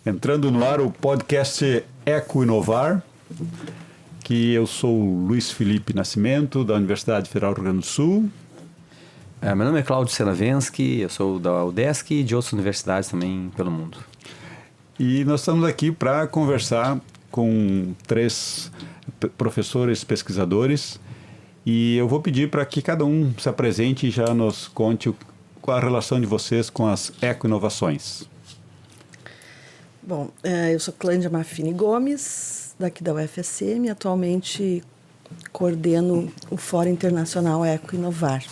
Entrando no ar o podcast Eco Inovar, que eu sou o Luiz Felipe Nascimento, da Universidade Federal do Rio Grande do Sul. Meu nome é Cláudio Selavensky, eu sou da UDESC e de outras universidades também pelo mundo. E nós estamos aqui para conversar com 3 professores pesquisadores e eu vou pedir para que cada um se apresente e já nos conte qual a relação de vocês com as eco-inovações. Bom, eu sou Clândia Maffini Gomes, daqui da UFSM, atualmente coordeno o Fórum Internacional Eco Inovar,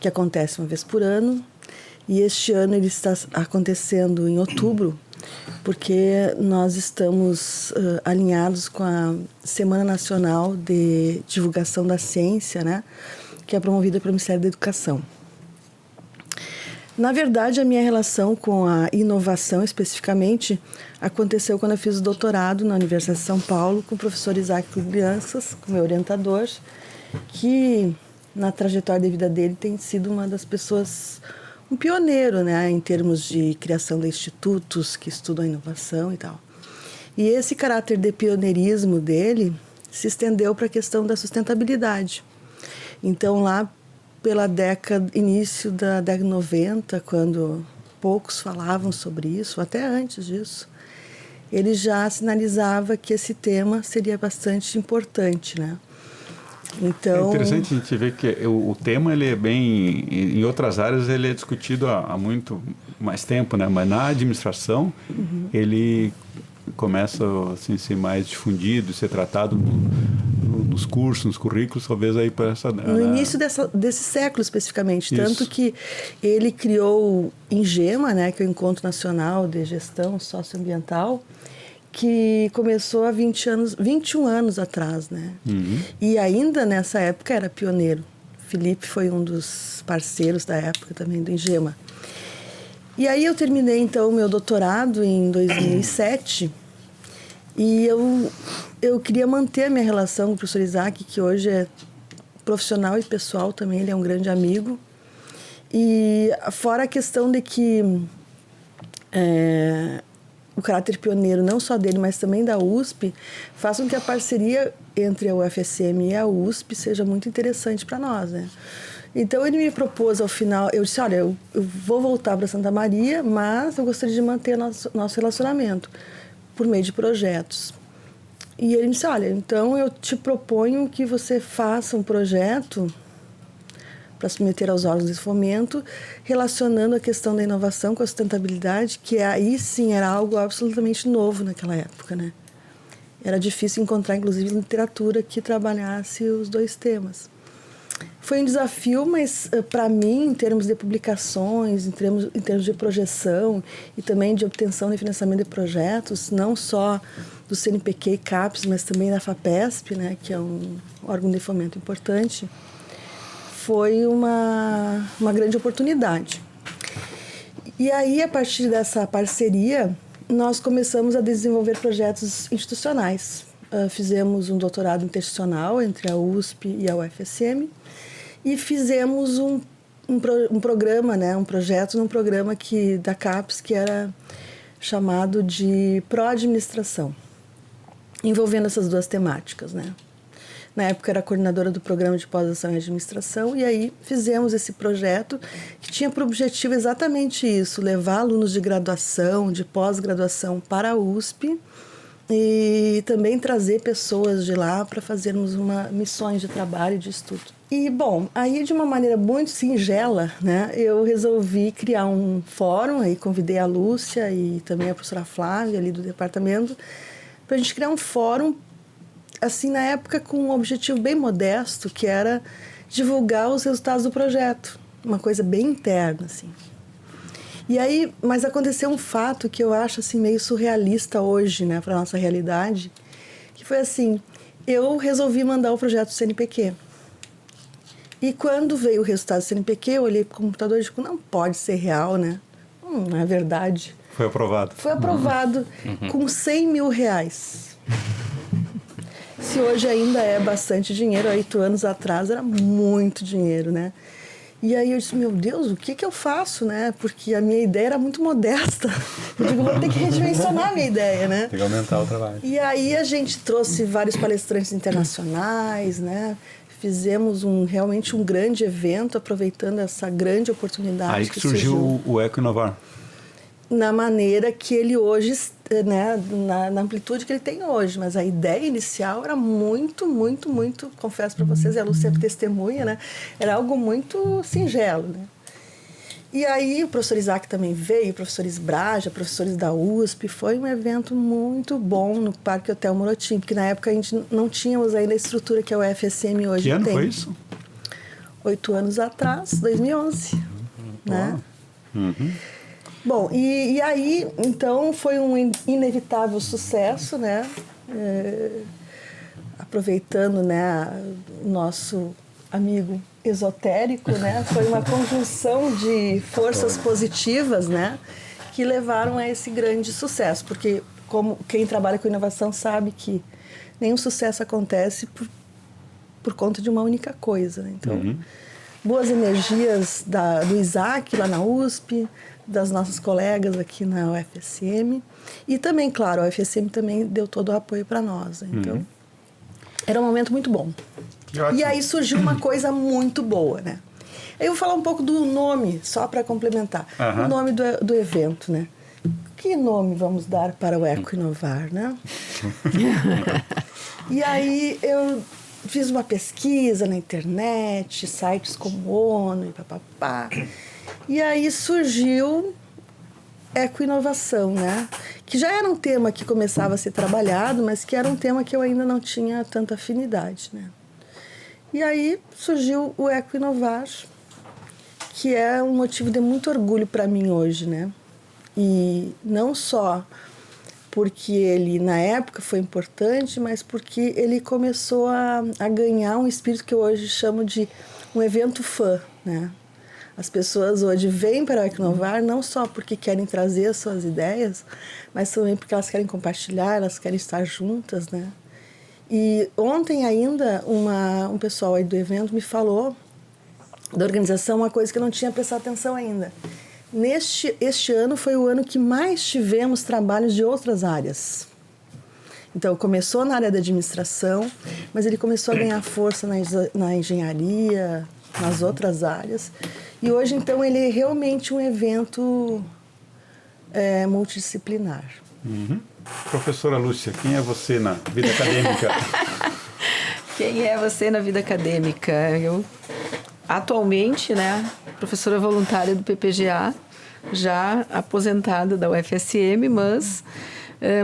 que acontece uma vez por ano, e este ano ele está acontecendo em outubro, porque nós estamos alinhados com a Semana Nacional de Divulgação da Ciência, né, que é promovida pelo Ministério da Educação. Na verdade, a minha relação com a inovação, especificamente, aconteceu quando eu fiz o doutorado na Universidade de São Paulo com o professor Isaac Crianças, com meu orientador, que na trajetória de vida dele tem sido uma das pessoas, um pioneiro, né, em termos de criação de institutos que estudam a inovação e tal. E esse caráter de pioneirismo dele se estendeu para a questão da sustentabilidade. Então, lá pela início da década de 90, quando poucos falavam sobre isso, até antes disso, ele já sinalizava que esse tema seria bastante importante, né? Então, é interessante a gente ver que o tema ele é bem, em outras áreas ele é discutido há muito mais tempo, né? Mas na administração ele começa assim, a ser mais difundido, ser tratado nos cursos, nos currículos, talvez aí para essa... No início desse século especificamente, Isso. Tanto que ele criou o INGEMA, né, que é o Encontro Nacional de Gestão Socioambiental, que começou há 21 anos atrás, né? E ainda nessa época era pioneiro. Felipe foi um dos parceiros da época também do INGEMA. E aí eu terminei então o meu doutorado em 2007 e eu queria manter a minha relação com o professor Isaac, que hoje é profissional e pessoal também, ele é um grande amigo. E fora a questão de que o caráter pioneiro, não só dele, mas também da USP, faz com que a parceria entre a UFSM e a USP seja muito interessante para nós, né? Então, ele me propôs ao final, eu disse, olha, eu vou voltar para Santa Maria, mas eu gostaria de manter nosso relacionamento por meio de projetos. E ele me disse, olha, então eu te proponho que você faça um projeto para submeter aos órgãos de fomento, relacionando a questão da inovação com a sustentabilidade, que aí sim era algo absolutamente novo naquela época, né? Era difícil encontrar, inclusive, literatura que trabalhasse os dois temas. Foi um desafio, mas para mim, em termos de publicações, em termos de projeção e também de obtenção de financiamento de projetos, não só do CNPq e CAPES, mas também da FAPESP, né, que é um órgão de fomento importante, foi uma grande oportunidade. E aí, a partir dessa parceria, nós começamos a desenvolver projetos institucionais. Fizemos um doutorado interinstitucional entre a USP e a UFSM e fizemos um programa, né, um projeto num programa da CAPES que era chamado de Pró-Administração, envolvendo essas duas temáticas, né? Na época era coordenadora do programa de pós-graduação em administração e aí fizemos esse projeto que tinha por objetivo exatamente isso, levar alunos de graduação, de pós-graduação para a USP e também trazer pessoas de lá para fazermos missões de trabalho e de estudo. E, bom, aí de uma maneira muito singela, né, eu resolvi criar um fórum, aí convidei a Lúcia e também a professora Flávia ali do departamento, para a gente criar um fórum, assim, na época com um objetivo bem modesto, que era divulgar os resultados do projeto, uma coisa bem interna, assim. E aí, mas aconteceu um fato que eu acho assim meio surrealista hoje, né, para nossa realidade, que foi assim, eu resolvi mandar o projeto do CNPq. E quando veio o resultado do CNPq, eu olhei para o computador e digo, não pode ser real, né? Não é verdade. Foi aprovado. Foi aprovado com 100 mil reais. Se hoje ainda é bastante dinheiro, há 8 anos atrás era muito dinheiro, né? E aí eu disse, meu Deus, o que eu faço, né? Porque a minha ideia era muito modesta. Eu digo, vou ter que redimensionar a minha ideia, né? Tem que aumentar o trabalho. E aí a gente trouxe vários palestrantes internacionais, né? Fizemos realmente um grande evento, aproveitando essa grande oportunidade. Aí que surgiu o Eco Inovar. Na maneira que ele hoje, né, na amplitude que ele tem hoje. Mas a ideia inicial era muito, confesso para vocês, a Lu sempre testemunha, né? Era algo muito singelo, né? E aí o professor Isaac também veio, professores Braja, professores da USP. Foi um evento muito bom no Parque Hotel Morotim, porque na época a gente não tínhamos ainda a estrutura que a UFSM hoje tem. Que ano foi isso? 8 anos atrás, 2011. Né? Uhum. Bom, e aí, então, foi um inevitável sucesso, né? Aproveitando, né, o nosso amigo esotérico, né? Foi uma conjunção de forças positivas, né? Que levaram a esse grande sucesso. Porque, como quem trabalha com inovação sabe que nenhum sucesso acontece por conta de uma única coisa, né? Então, boas energias do Isaac lá na USP, das nossas colegas aqui na UFSM. E também, claro, a UFSM também deu todo o apoio para nós. Né? Então, era um momento muito bom. E aí surgiu uma coisa muito boa, né? Eu vou falar um pouco do nome, só para complementar. O nome do evento, né? Que nome vamos dar para o Eco Inovar, né? E aí eu fiz uma pesquisa na internet, sites como ONU e papapá. E aí surgiu eco-inovação, né? Que já era um tema que começava a ser trabalhado, mas que era um tema que eu ainda não tinha tanta afinidade, né? E aí surgiu o eco-inovar, que é um motivo de muito orgulho para mim hoje, né? E não só porque ele, na época, foi importante, mas porque ele começou a ganhar um espírito que eu hoje chamo de um evento fã, né? As pessoas hoje vêm para o Eco Inovar não só porque querem trazer as suas ideias, mas também porque elas querem compartilhar, elas querem estar juntas, né? E ontem ainda um pessoal aí do evento me falou da organização uma coisa que eu não tinha prestado atenção ainda. Este ano foi o ano que mais tivemos trabalhos de outras áreas. Então, começou na área da administração, mas ele começou a ganhar força na engenharia, nas outras áreas. E hoje, então, ele é realmente um evento multidisciplinar. Professora Lúcia, quem é você na vida acadêmica? Quem é você na vida acadêmica? Eu, atualmente, né, professora voluntária do PPGA, já aposentada da UFSM, mas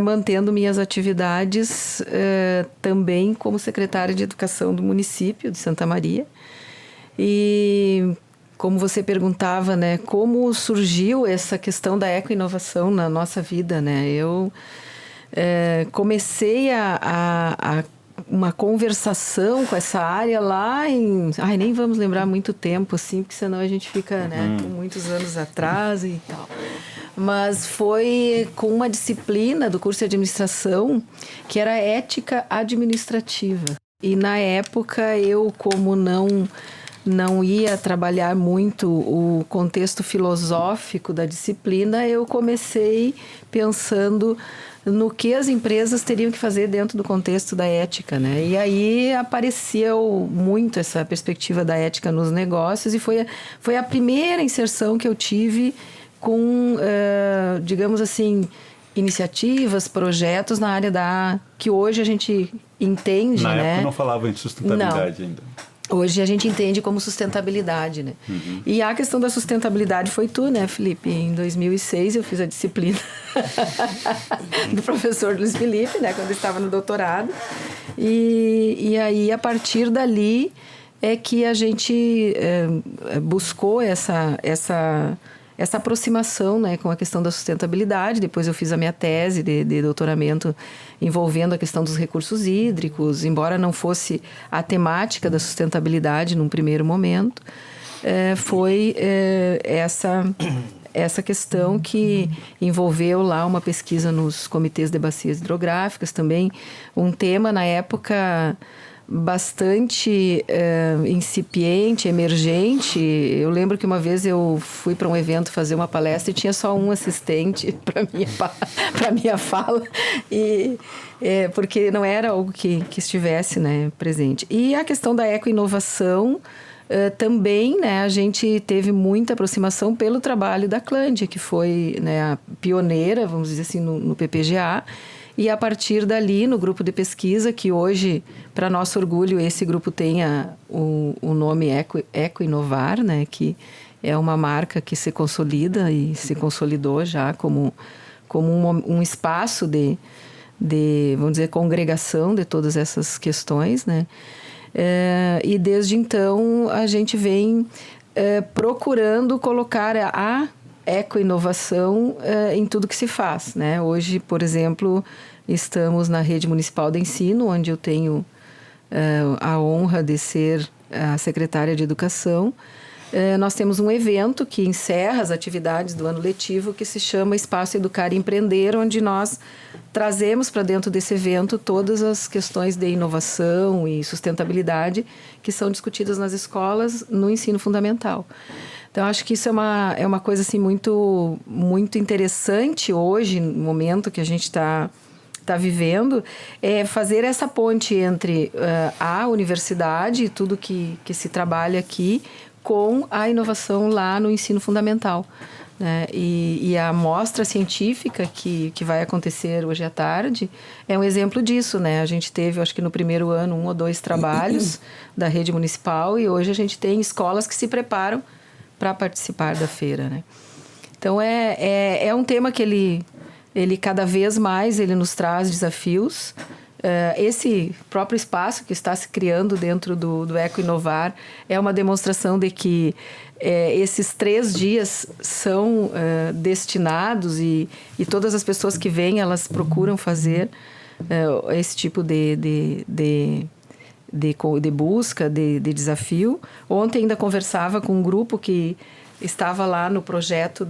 mantendo minhas atividades também como secretária de Educação do município de Santa Maria. E como você perguntava, né, como surgiu essa questão da eco-inovação na nossa vida, né? Eu comecei a uma conversação com essa área lá em... nem vamos lembrar muito tempo, assim, porque senão a gente fica, né, com muitos anos atrás e tal. Mas foi com uma disciplina do curso de administração que era ética administrativa. E na época eu, como não ia trabalhar muito o contexto filosófico da disciplina, eu comecei pensando no que as empresas teriam que fazer dentro do contexto da ética, né? E aí apareceu muito essa perspectiva da ética nos negócios e foi a primeira inserção que eu tive com, digamos assim, iniciativas, projetos na área que hoje a gente entende, Na né? época não falava em sustentabilidade ainda. Hoje a gente entende como sustentabilidade, né? E a questão da sustentabilidade foi tu, né, Felipe? Em 2006 eu fiz a disciplina do professor Luiz Felipe, né, quando eu estava no doutorado. E aí, a partir dali, é que a gente buscou essa aproximação, né, com a questão da sustentabilidade. Depois eu fiz a minha tese de doutoramento envolvendo a questão dos recursos hídricos, embora não fosse a temática da sustentabilidade num primeiro momento, foi essa questão que envolveu lá uma pesquisa nos comitês de bacias hidrográficas, também um tema na época bastante incipiente, emergente. Eu lembro que uma vez eu fui para um evento fazer uma palestra e tinha só um assistente para minha fala, porque não era algo que estivesse, né, presente. E a questão da ecoinovação, também, né, a gente teve muita aproximação pelo trabalho da Clândia, que foi, né, a pioneira, vamos dizer assim, no PPGA. E a partir dali, no grupo de pesquisa, que hoje, para nosso orgulho, esse grupo tem o nome Ecoinovar, né, que é uma marca que se consolida e se consolidou já como um espaço de, vamos dizer, congregação de todas essas questões, né? E desde então a gente vem procurando colocar a ecoinovação em tudo que se faz, né? Hoje, por exemplo, estamos na Rede Municipal de Ensino, onde eu tenho a honra de ser a secretária de Educação. Nós temos um evento que encerra as atividades do ano letivo, que se chama Espaço Educar e Empreender, onde nós trazemos para dentro desse evento todas as questões de inovação e sustentabilidade que são discutidas nas escolas no ensino fundamental. Então, acho que isso é uma coisa assim, muito, muito interessante hoje, no momento que a gente está vivendo, é fazer essa ponte entre a universidade e tudo que se trabalha aqui com a inovação lá no ensino fundamental, né? E a mostra científica que vai acontecer hoje à tarde é um exemplo disso, né? A gente teve, acho que no primeiro ano, 1 ou 2 trabalhos da rede municipal, e hoje a gente tem escolas que se preparam para participar da feira, né? Então, é um tema que ele cada vez mais ele nos traz desafios. Esse próprio espaço que está se criando dentro do Ecoinovar é uma demonstração de que esses 3 dias são destinados e todas as pessoas que vêm, elas procuram fazer esse tipo de busca, de desafio. Ontem ainda conversava com um grupo que estava lá no projeto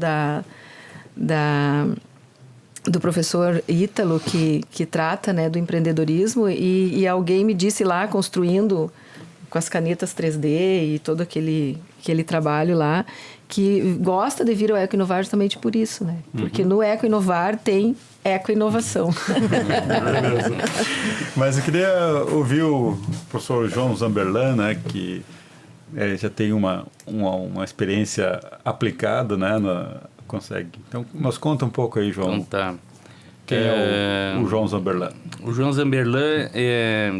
do professor Ítalo, que trata, né, do empreendedorismo, e alguém me disse lá, construindo com as canetas 3D e todo aquele trabalho lá, que gosta de vir ao Ecoinovar justamente por isso, né? Porque no Ecoinovar tem ecoinovação. Mas eu queria ouvir o professor João Zamberlan, né, que já tem uma experiência aplicada, né, consegue. Então, nos conta um pouco aí, João. Então tá. Quem é o João Zamberlan? O João Zamberlan,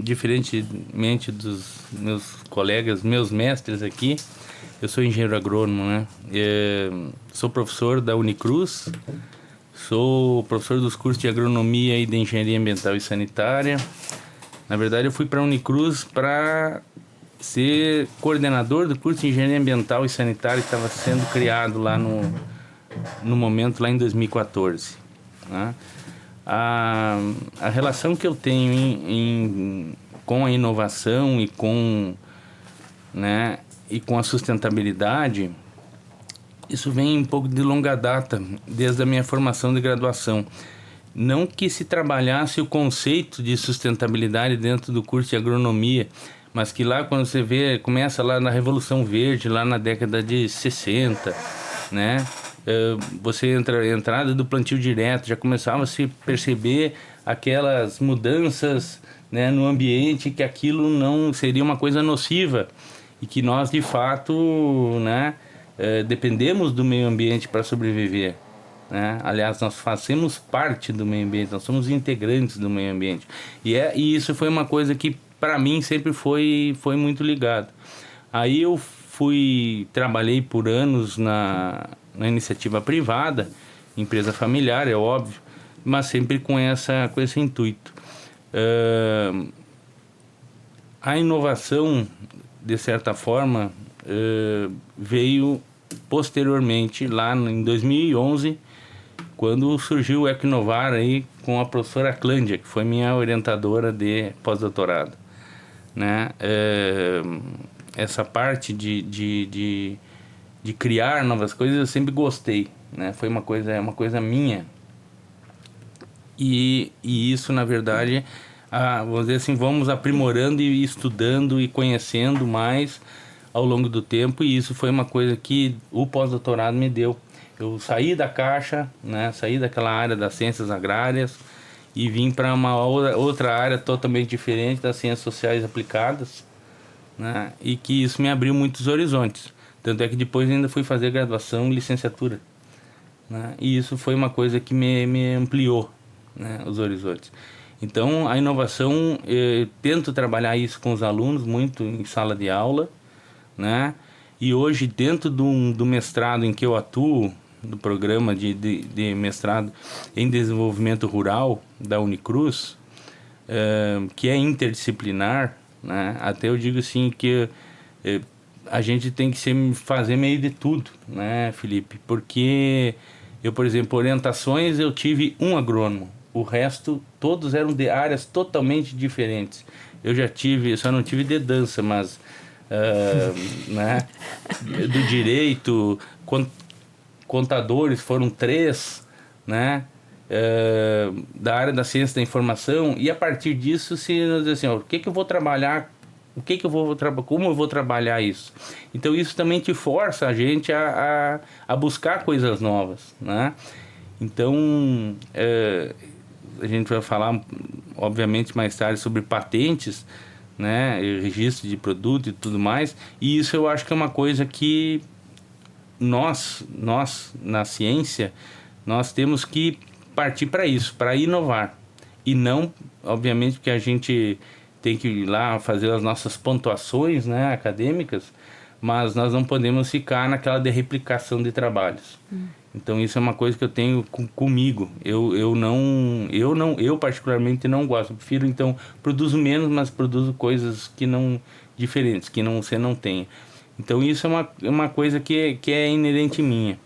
diferentemente dos meus colegas, meus mestres aqui, eu sou engenheiro agrônomo, né? Sou professor da Unicruz, sou professor dos cursos de agronomia e de engenharia ambiental e sanitária. Na verdade, eu fui para a Unicruz para ser coordenador do curso de engenharia ambiental e sanitária que estava sendo criado lá no momento, lá em 2014. Né? A relação que eu tenho com a inovação e com a sustentabilidade, isso vem um pouco de longa data, desde a minha formação de graduação. Não que se trabalhasse o conceito de sustentabilidade dentro do curso de agronomia, mas que lá, quando você vê, começa lá na Revolução Verde, lá na década de 60, né? Você entrada do plantio direto, já começava a se perceber aquelas mudanças, né, no ambiente, que aquilo não seria uma coisa nociva e que nós, de fato, né, dependemos do meio ambiente para sobreviver. Né? Aliás, nós fazemos parte do meio ambiente, nós somos integrantes do meio ambiente. E isso foi uma coisa que, para mim, sempre foi muito ligado. Aí eu trabalhei por anos na iniciativa privada, empresa familiar, é óbvio, mas sempre com esse intuito. A inovação, de certa forma, veio posteriormente, lá em 2011, quando surgiu o Ecoinovar aí com a professora Clândia, que foi minha orientadora de pós-doutorado. Né? Essa parte de criar novas coisas eu sempre gostei, né? Foi uma coisa minha. E isso, na verdade, vamos dizer assim, vamos aprimorando e estudando e conhecendo mais ao longo do tempo, e isso foi uma coisa que o pós-doutorado me deu. Eu saí da caixa, né, saí daquela área das ciências agrárias e vim para uma outra área totalmente diferente, das ciências sociais aplicadas, né, e que isso me abriu muitos horizontes. Tanto é que depois ainda fui fazer graduação e licenciatura, né, e isso foi uma coisa que me ampliou, né, os horizontes. Então, a inovação, eu tento trabalhar isso com os alunos muito em sala de aula, né, e hoje, dentro do mestrado em que eu atuo, do programa de mestrado em desenvolvimento rural da Unicruz, que é interdisciplinar, né? Até eu digo assim que a gente tem que fazer meio de tudo, né, Felipe? Porque eu, por exemplo, orientações, eu tive um agrônomo, o resto todos eram de áreas totalmente diferentes. Eu só não tive de dança, mas né, do direito, contadores foram 3, né, da área da ciência da informação, e a partir disso se nós dizer assim, ó, como eu vou trabalhar isso? Então isso também te força a gente a buscar coisas novas, né? Então a gente vai falar obviamente mais tarde sobre patentes, né, registro de produto e tudo mais, e isso eu acho que é uma coisa que nós na ciência, nós temos que partir para isso, para inovar, e não, obviamente, porque a gente tem que ir lá fazer as nossas pontuações, né, acadêmicas, mas nós não podemos ficar naquela de replicação de trabalhos. Então isso é uma coisa que eu tenho comigo. Eu particularmente não gosto. Eu prefiro, então, produzo menos, mas produzo coisas diferentes, que você não tem. Então isso é uma coisa que é inerente minha.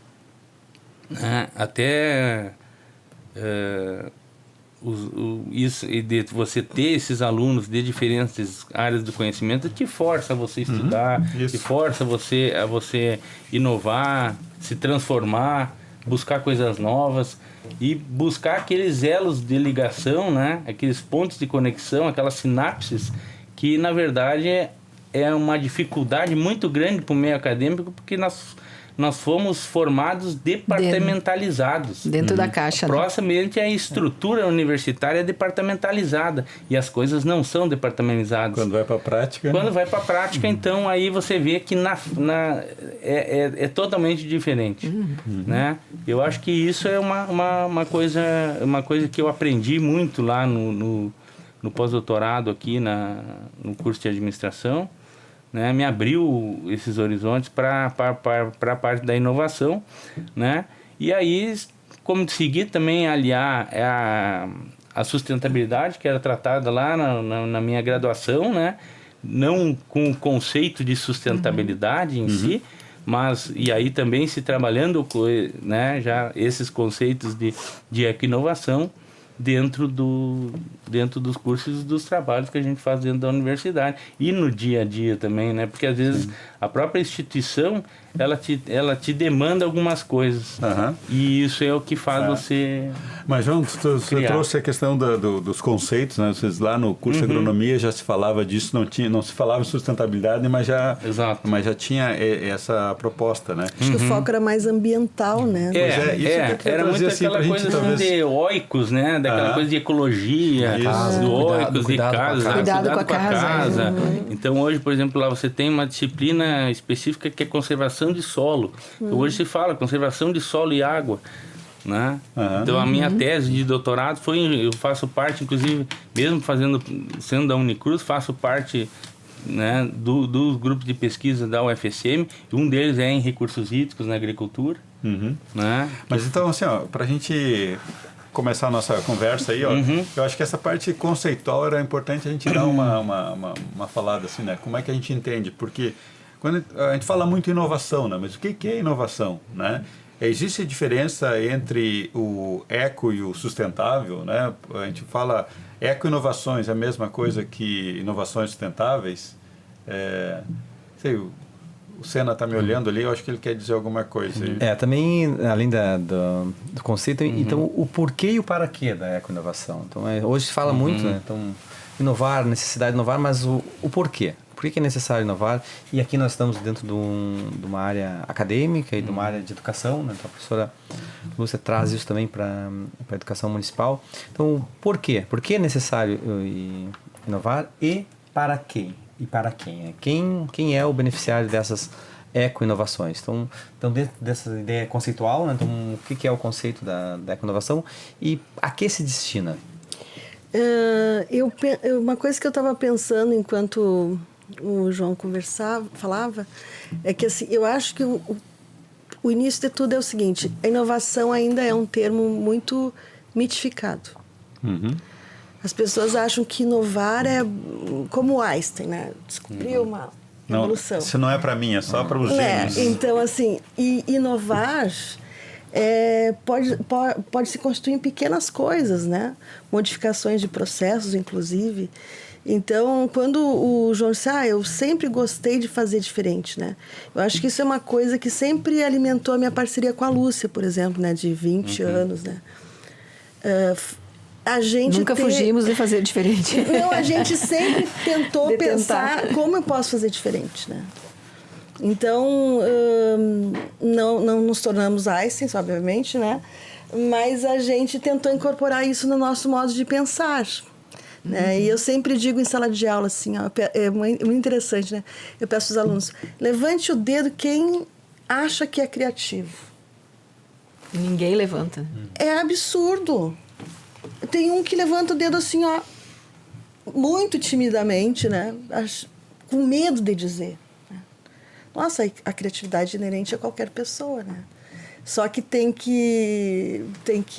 Até isso, de você ter esses alunos de diferentes áreas do conhecimento te força a você estudar, te força a você inovar, se transformar, buscar coisas novas e buscar aqueles elos de ligação, né? Aqueles pontos de conexão, aquelas sinapses que na verdade é uma dificuldade muito grande para o meio acadêmico, porque nós fomos formados departamentalizados. Dentro da caixa. Proximamente a estrutura universitária é departamentalizada e as coisas não são departamentalizadas. Quando vai para a prática... então aí você vê que é totalmente diferente. Né? Eu acho que isso é uma coisa que eu aprendi muito lá no pós-doutorado aqui no curso de administração. Né, me abriu esses horizontes para a parte da inovação, né? E aí, como seguir também aliar a sustentabilidade, que era tratada lá na minha graduação, né? Não com o conceito de sustentabilidade em si, mas e aí também se trabalhando, né, já esses conceitos de eco-inovação dentro dos cursos e dos trabalhos que a gente faz dentro da universidade e no dia a dia também, né? Porque às vezes a própria instituição ela te demanda algumas coisas e isso é o que faz você. Mas João, você trouxe a questão dos conceitos, né? Vocês lá no curso de agronomia já se falava disso, não se falava em sustentabilidade, mas já tinha essa proposta, né? Acho que o foco era mais ambiental, né? Era muito aquela coisa talvez... de oicos, né? Daquela coisa de ecologia, do oicos de casa, cuidado com a casa. Então hoje, por exemplo, lá você tem uma disciplina específica que é conservação de solo. Hoje se fala conservação de solo e água, né? Então a minha tese de doutorado eu faço parte, inclusive, mesmo sendo da Unicruz, faço parte, né, dos grupos de pesquisa da UFSM, e um deles é em recursos hídricos na agricultura. Né? Mas então, assim, para a gente começar a nossa conversa aí, ó, eu acho que essa parte conceitual era importante a gente dar uma falada assim, né? Como é que a gente entende? Porque quando a gente fala muito em inovação, né? Mas o que é inovação, né? Existe diferença entre o eco e o sustentável, né? A gente fala eco-inovações, é a mesma coisa que inovações sustentáveis. O Senna está me olhando ali, eu acho que ele quer dizer alguma coisa. Também, além do conceito, então o porquê e o para quê da eco-inovação. Então, hoje se fala muito, né? Então, inovar, necessidade de inovar, mas o porquê. Por que é necessário inovar? E aqui nós estamos dentro de uma área acadêmica e de uma área de educação, né? Então a professora Lúcia traz isso também para a educação municipal. Então, por quê? Por que é necessário inovar e para quem? E para quem? Quem é o beneficiário dessas eco-inovações? Então dentro dessa ideia conceitual, né? Então, o que é o conceito da eco-inovação e a que se destina? Uma coisa que eu estava pensando enquanto o João falava, é que assim, eu acho que o início de tudo é o seguinte: a inovação ainda é um termo muito mitificado. Uhum. As pessoas acham que inovar é como Einstein, né? Descobriu uma evolução. Isso não é para mim, é só para os gênios. Então, assim, inovar pode se constituir em pequenas coisas, né? Modificações de processos, inclusive. Então, quando o João disse, eu sempre gostei de fazer diferente, né? Eu acho que isso é uma coisa que sempre alimentou a minha parceria com a Lúcia, por exemplo, né? De 20 anos, né? A gente nunca fugimos de fazer diferente. Não, a gente sempre tentou pensar como eu posso fazer diferente, né? Então, não nos tornamos Einstein, obviamente, né? Mas a gente tentou incorporar isso no nosso modo de pensar. Né? E eu sempre digo em sala de aula, assim, é muito interessante, né? Eu peço aos alunos, levante o dedo quem acha que é criativo. Ninguém levanta. É absurdo. Tem um que levanta o dedo assim, muito timidamente, né? Com medo de dizer. Nossa, a criatividade é inerente a qualquer pessoa, né? Só que tem que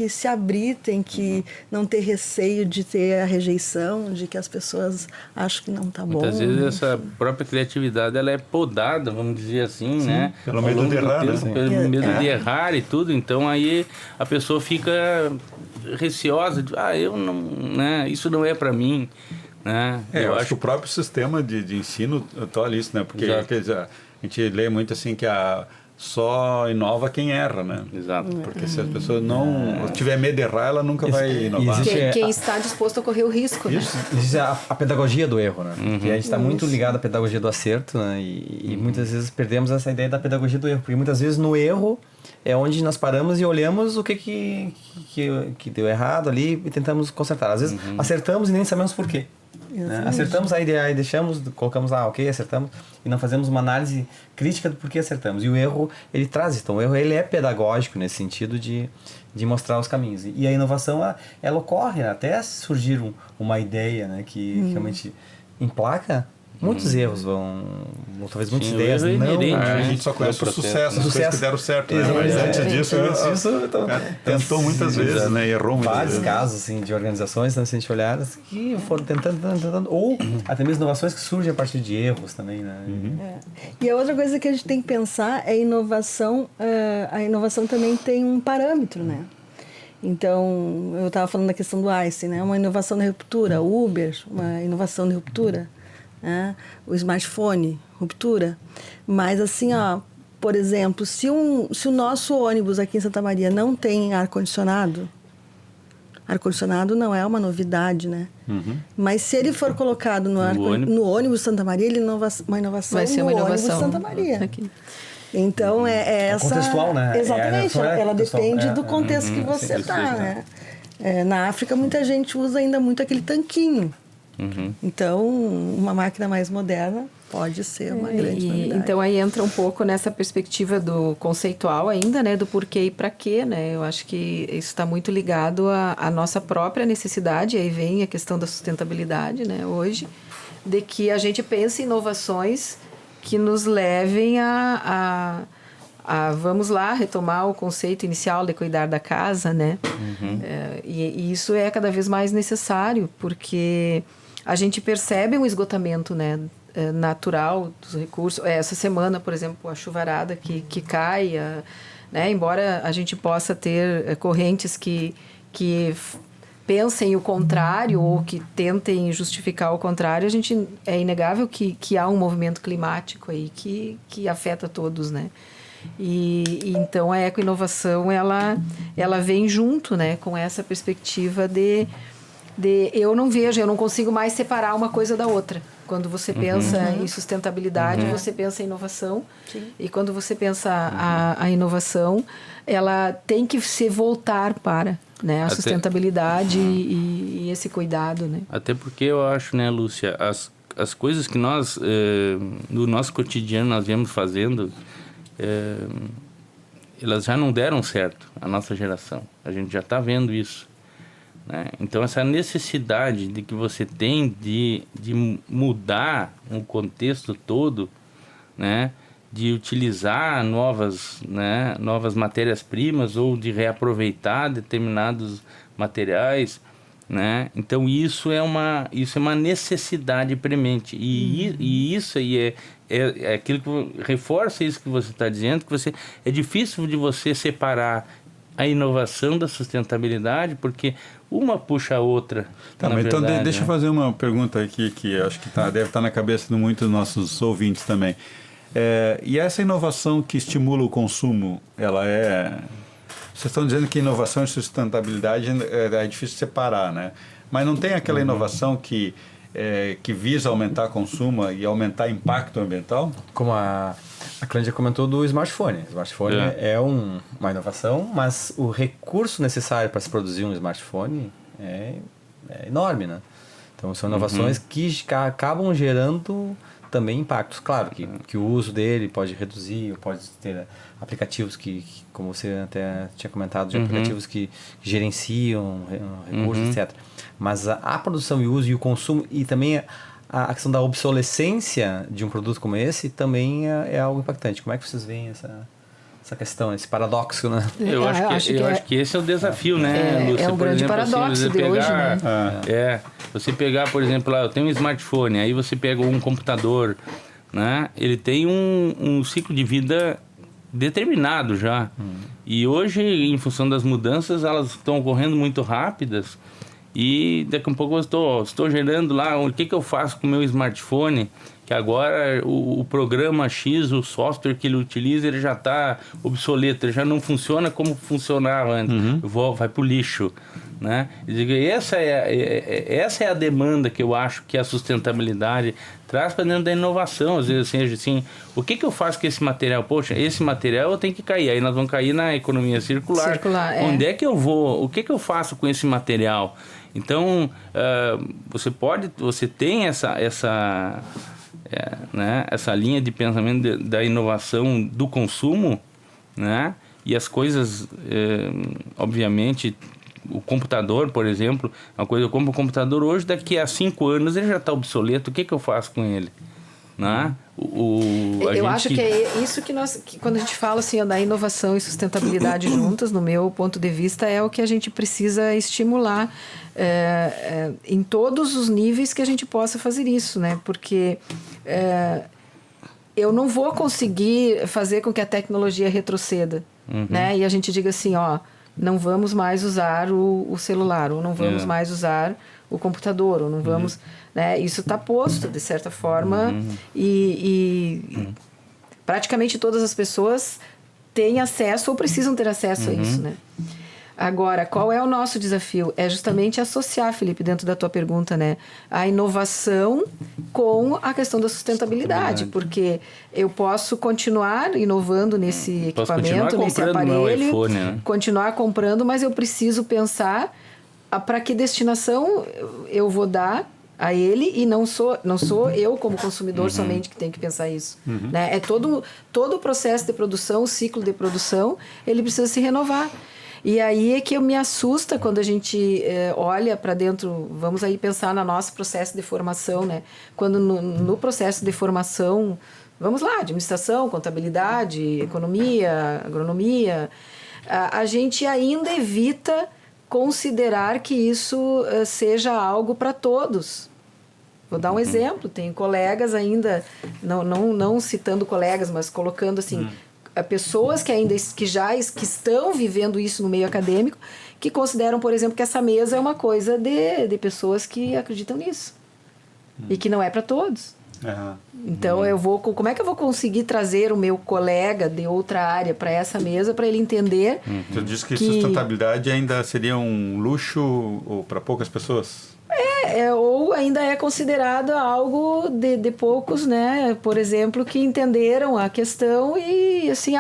se abrir, tem que não ter receio de ter a rejeição, de que as pessoas acham que não está bom. Muitas vezes essa própria criatividade ela é podada, vamos dizer assim, Sim, né? pelo medo de errar, né? Pelo medo de errar e tudo. Então aí a pessoa fica receosa de, eu não, né? Isso não é para mim, né? Eu acho que o próprio sistema de ensino torna isso, né? Porque a gente lê muito assim que só inova quem erra, né? Exato. Porque se a pessoa não tiver medo de errar, ela nunca vai inovar. Quem está disposto a correr o risco, né? Existe a pedagogia do erro, né? E a gente está muito ligado à pedagogia do acerto, né? E muitas vezes perdemos essa ideia da pedagogia do erro. Porque muitas vezes no erro é onde nós paramos e olhamos o que deu errado ali e tentamos consertar. Às vezes acertamos e nem sabemos por quê. Né? Acertamos a ideia e deixamos, colocamos lá, ok, acertamos, e não fazemos uma análise crítica do porquê acertamos. E o erro, ele traz, então o erro ele é pedagógico nesse sentido de mostrar os caminhos. E a inovação, ela ocorre até surgir uma ideia, né, que realmente emplaca. Muitos erros talvez muitas ideias não... A gente só conhece o sucesso, as coisas que deram certo, né? Mas antes disso, tentou muitas vezes, né? Errou muitas vezes. Vários casos assim, de organizações, né, se a gente olhar, que foram tentando, ou até mesmo inovações que surgem a partir de erros também, né? E a outra coisa que a gente tem que pensar é a inovação também tem um parâmetro, né? Então, eu estava falando da questão do Einstein, né? Uma inovação de ruptura, o Uber, uma inovação de ruptura. O smartphone, ruptura. Mas assim, por exemplo, se o nosso ônibus aqui em Santa Maria não tem ar-condicionado não é uma novidade, né? Mas se ele for colocado no ônibus Santa Maria, ele uma inovação vai ser uma inovação ônibus Santa Maria. Aqui. Então, essa... contextual, né? Exatamente, ela depende do contexto que você está, né? Na África, muita gente usa ainda muito aquele tanquinho. Então, uma máquina mais moderna pode ser uma grande novidade. Então, aí entra um pouco nessa perspectiva do conceitual ainda, né? Do porquê e para quê, né? Eu acho que isso está muito ligado à nossa própria necessidade. Aí vem a questão da sustentabilidade, né? Hoje, de que a gente pense em inovações que nos levem vamos lá, retomar o conceito inicial de cuidar da casa, né? E isso é cada vez mais necessário, porque a gente percebe um esgotamento, né, natural dos recursos. Essa semana, por exemplo, a chuvarada que cai, né, embora a gente possa ter correntes que pensem o contrário ou que tentem justificar o contrário, é inegável que há um movimento climático aí que afeta todos, né? E então a ecoinovação ela vem junto, né, com essa perspectiva de eu não consigo mais separar uma coisa da outra. Quando você pensa em sustentabilidade, você pensa em inovação. Sim. E quando você pensa a inovação, ela tem que se voltar para, né, a sustentabilidade e esse cuidado, né? Até porque eu acho, né, Lúcia, as coisas que nós, no nosso cotidiano, nós viemos fazendo, elas já não deram certo, a nossa geração. A gente já está vendo isso. Né? Então, essa necessidade de que você tem de mudar um contexto todo, né? De utilizar novas matérias-primas ou de reaproveitar determinados materiais, né? Então, isso é uma necessidade premente. E isso aí é aquilo que reforça isso que você está dizendo, que é difícil de você separar a inovação da sustentabilidade, porque uma puxa a outra. Tá, mas então deixa eu fazer uma pergunta aqui que acho que deve estar na cabeça de muitos dos nossos ouvintes também. E essa inovação que estimula o consumo, ela é... Vocês estão dizendo que inovação e sustentabilidade é difícil separar, né? Mas não tem aquela inovação que visa aumentar consumo e aumentar impacto ambiental? Como a Clândia comentou do smartphone. O smartphone é uma inovação, mas o recurso necessário para se produzir um smartphone é enorme, né? Então, são inovações que acabam gerando também impactos. Claro que o uso dele pode reduzir, pode ter aplicativos que como você até tinha comentado, de aplicativos que gerenciam recursos, etc. Mas a produção e o uso e o consumo e também a questão da obsolescência de um produto como esse também é algo impactante. Como é que vocês veem essa questão, esse paradoxo, né? Eu acho que esse é o desafio, né, Lúcia? É um grande paradoxo de hoje, né? Você pegar, por exemplo, lá, eu tenho um smartphone, aí você pega um computador, né? Ele tem um ciclo de vida determinado já. E hoje, em função das mudanças, elas estão ocorrendo muito rápidas. E daqui a um pouco eu estou gerando lá, o que eu faço com o meu smartphone, que agora o programa X, o software que ele utiliza, ele já está obsoleto, ele já não funciona como funcionava antes, vai para o lixo. Né? Essa é a demanda que eu acho que a sustentabilidade traz para dentro da inovação. Às vezes assim, o que eu faço com esse material? Poxa, esse material eu tenho que cair, aí nós vamos cair na economia circular. Onde é que eu vou? O que eu faço com esse material? Então, você tem essa linha de pensamento da inovação do consumo, né? E as coisas, obviamente, o computador, por exemplo, uma coisa, eu compro um computador hoje, daqui a 5 anos ele já está obsoleto, o que eu faço com ele? Né? Eu acho que é isso que quando a gente fala assim, da inovação e sustentabilidade juntas, no meu ponto de vista, é o que a gente precisa estimular em todos os níveis que a gente possa fazer isso, né? Porque eu não vou conseguir fazer com que a tecnologia retroceda, né? E a gente diga assim, não vamos mais usar o celular, ou não vamos mais usar o computador, ou não vamos... Né? Isso está posto, de certa forma, e praticamente todas as pessoas têm acesso ou precisam ter acesso a isso, né? Agora, qual é o nosso desafio? É justamente associar, Felipe, dentro da tua pergunta, né? A inovação com a questão da sustentabilidade, porque eu posso continuar inovando nesse equipamento, nesse aparelho, iPhone, né? Continuar comprando, mas eu preciso pensar para que destinação eu vou dar a ele, e não sou eu como consumidor somente que tenho que pensar isso. Né? É todo o processo de produção, o ciclo de produção, ele precisa se renovar. E aí é que me assusta quando a gente olha para dentro, vamos aí pensar no nosso processo de formação, né? Quando no processo de formação, vamos lá, administração, contabilidade, economia, agronomia, a gente ainda evita considerar que isso seja algo para todos. Vou dar um exemplo, tenho colegas ainda, não citando colegas, mas colocando assim, pessoas que estão vivendo isso no meio acadêmico, que consideram, por exemplo, que essa mesa é uma coisa de pessoas que acreditam nisso. E que não é para todos. Então, como é que eu vou conseguir trazer o meu colega de outra área para essa mesa para ele entender? Você disse que sustentabilidade ainda seria um luxo para poucas pessoas? Ou ainda é considerado algo de poucos, né? Por exemplo, que entenderam a questão e, assim,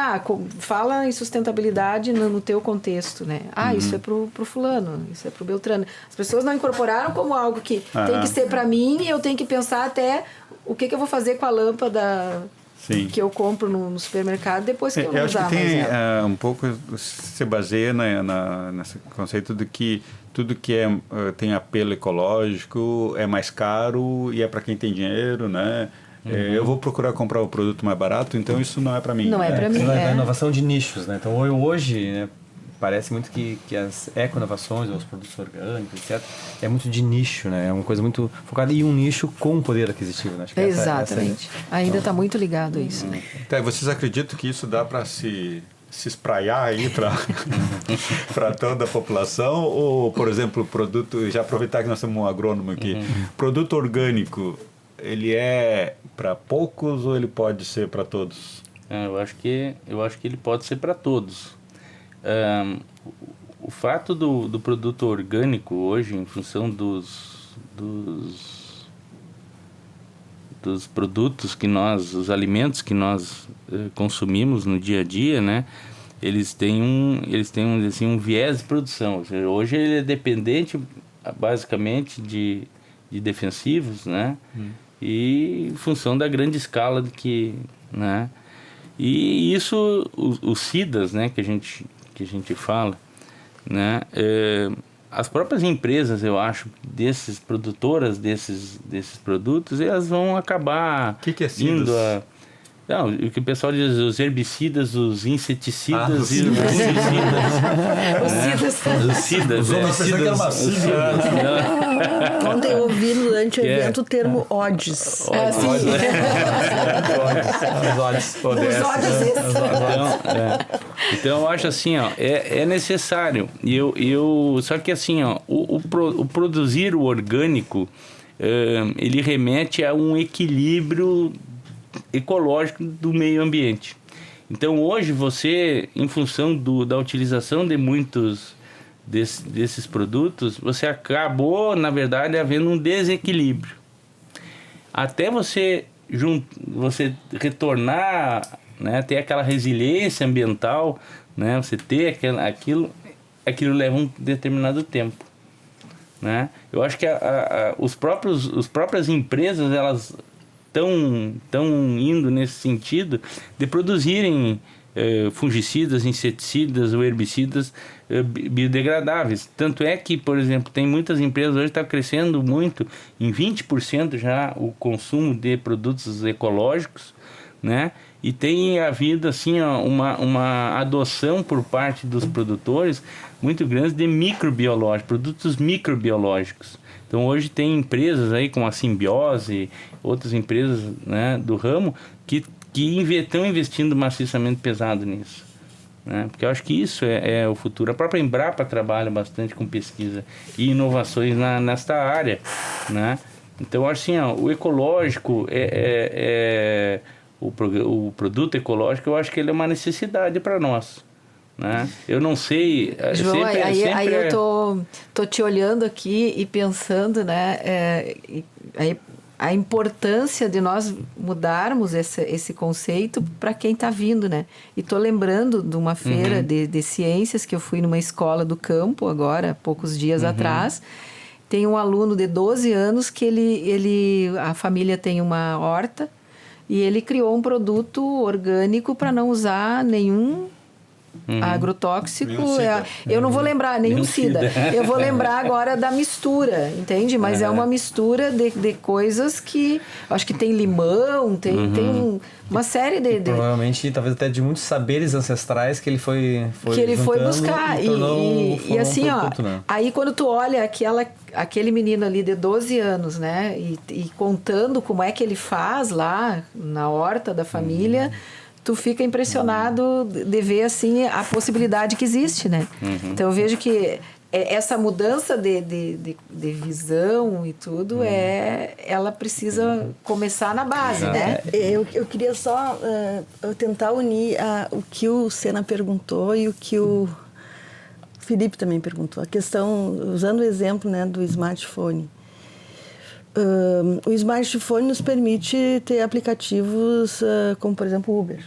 fala em sustentabilidade no teu contexto, né? Isso é pro fulano, isso é pro Beltrano. As pessoas não incorporaram como algo que tem que ser para mim e eu tenho que pensar até o que eu vou fazer com a lâmpada que eu compro no supermercado depois que eu não usar mais ela. Eu acho que tem um pouco, se baseia nesse conceito de que tudo que tem apelo ecológico é mais caro e é para quem tem dinheiro, né? Eu vou procurar comprar o produto mais barato, então isso não é para mim. Não é para mim. A inovação de nichos, né? Então hoje, né, parece muito que as eco-inovações, os produtos orgânicos, etc., é muito de nicho, né? É uma coisa muito focada em um nicho com poder aquisitivo, né? Acho que exatamente. Ainda está muito ligado a isso. Então, vocês acreditam que isso dá para se espraiar aí para toda a população? Ou, por exemplo, produto, já aproveitar que nós temos um agrônomo aqui, produto orgânico, ele é para poucos ou ele pode ser para todos? Eu acho que ele pode ser para todos. O fato do produto orgânico hoje, em função dos produtos os alimentos que nós consumimos no dia a dia, né? Eles têm um viés de produção. Ou seja, hoje ele é dependente basicamente de defensivos, né? E em função da grande escala né? E isso, os SIDAs, né? Que a gente fala, né? As próprias empresas, eu acho, produtoras desses produtos, elas vão acabar que é SIDAs? Não, o que o pessoal diz, os herbicidas, os inseticidas e os SIDAs. Os homicidas. Ontem eu ouvi durante o evento o termo ODs. Então eu acho assim, é necessário. Só que assim, o produzir o orgânico, ele remete a um equilíbrio ecológico do meio ambiente. Então hoje você, em função da utilização de muitos desses produtos, você acabou, na verdade, havendo um desequilíbrio. Até você retornar, né, ter aquela resiliência ambiental, né, você ter aquilo leva um determinado tempo, né? Eu acho que as próprias empresas, elas estão indo nesse sentido de produzirem fungicidas, inseticidas ou herbicidas biodegradáveis. Tanto é que, por exemplo, tem muitas empresas hoje que estão crescendo muito, em 20% já o consumo de produtos ecológicos, né? E tem havido assim, uma adoção por parte dos produtores muito grande de microbiológicos, produtos microbiológicos. Então hoje tem empresas aí como a Simbiose, outras empresas, né, do ramo que estão investindo maciçamente pesado nisso, né? Porque eu acho que isso é o futuro. A própria Embrapa trabalha bastante com pesquisa e inovações nesta área, né? Então assim, o ecológico o produto ecológico, eu acho que ele é uma necessidade para nós, né? Eu não sei, João, aí eu tô te olhando aqui e pensando, né, a importância de nós mudarmos esse conceito para quem está vindo, né? E tô lembrando de uma feira de ciências que eu fui numa escola do campo agora, poucos dias atrás. Tem um aluno de 12 anos que a família tem uma horta e ele criou um produto orgânico para não usar nenhum agrotóxico. Eu não vou lembrar nenhum SIDA. Eu vou lembrar agora da mistura, entende? Mas é uma mistura de coisas que acho que tem limão, tem uma série de provavelmente talvez até de muitos saberes ancestrais que ele foi buscar e assim, produto, né? Aí quando tu olha aquele menino ali de 12 anos, né, e contando como é que ele faz lá na horta da família, tu fica impressionado de ver assim a possibilidade que existe, né? Então eu vejo que essa mudança de visão e tudo, ela precisa começar na base, né? Eu queria só tentar unir o que o Sena perguntou e o que o Felipe também perguntou. A questão, usando o exemplo, né, do smartphone. O smartphone nos permite ter aplicativos como, por exemplo, o Uber.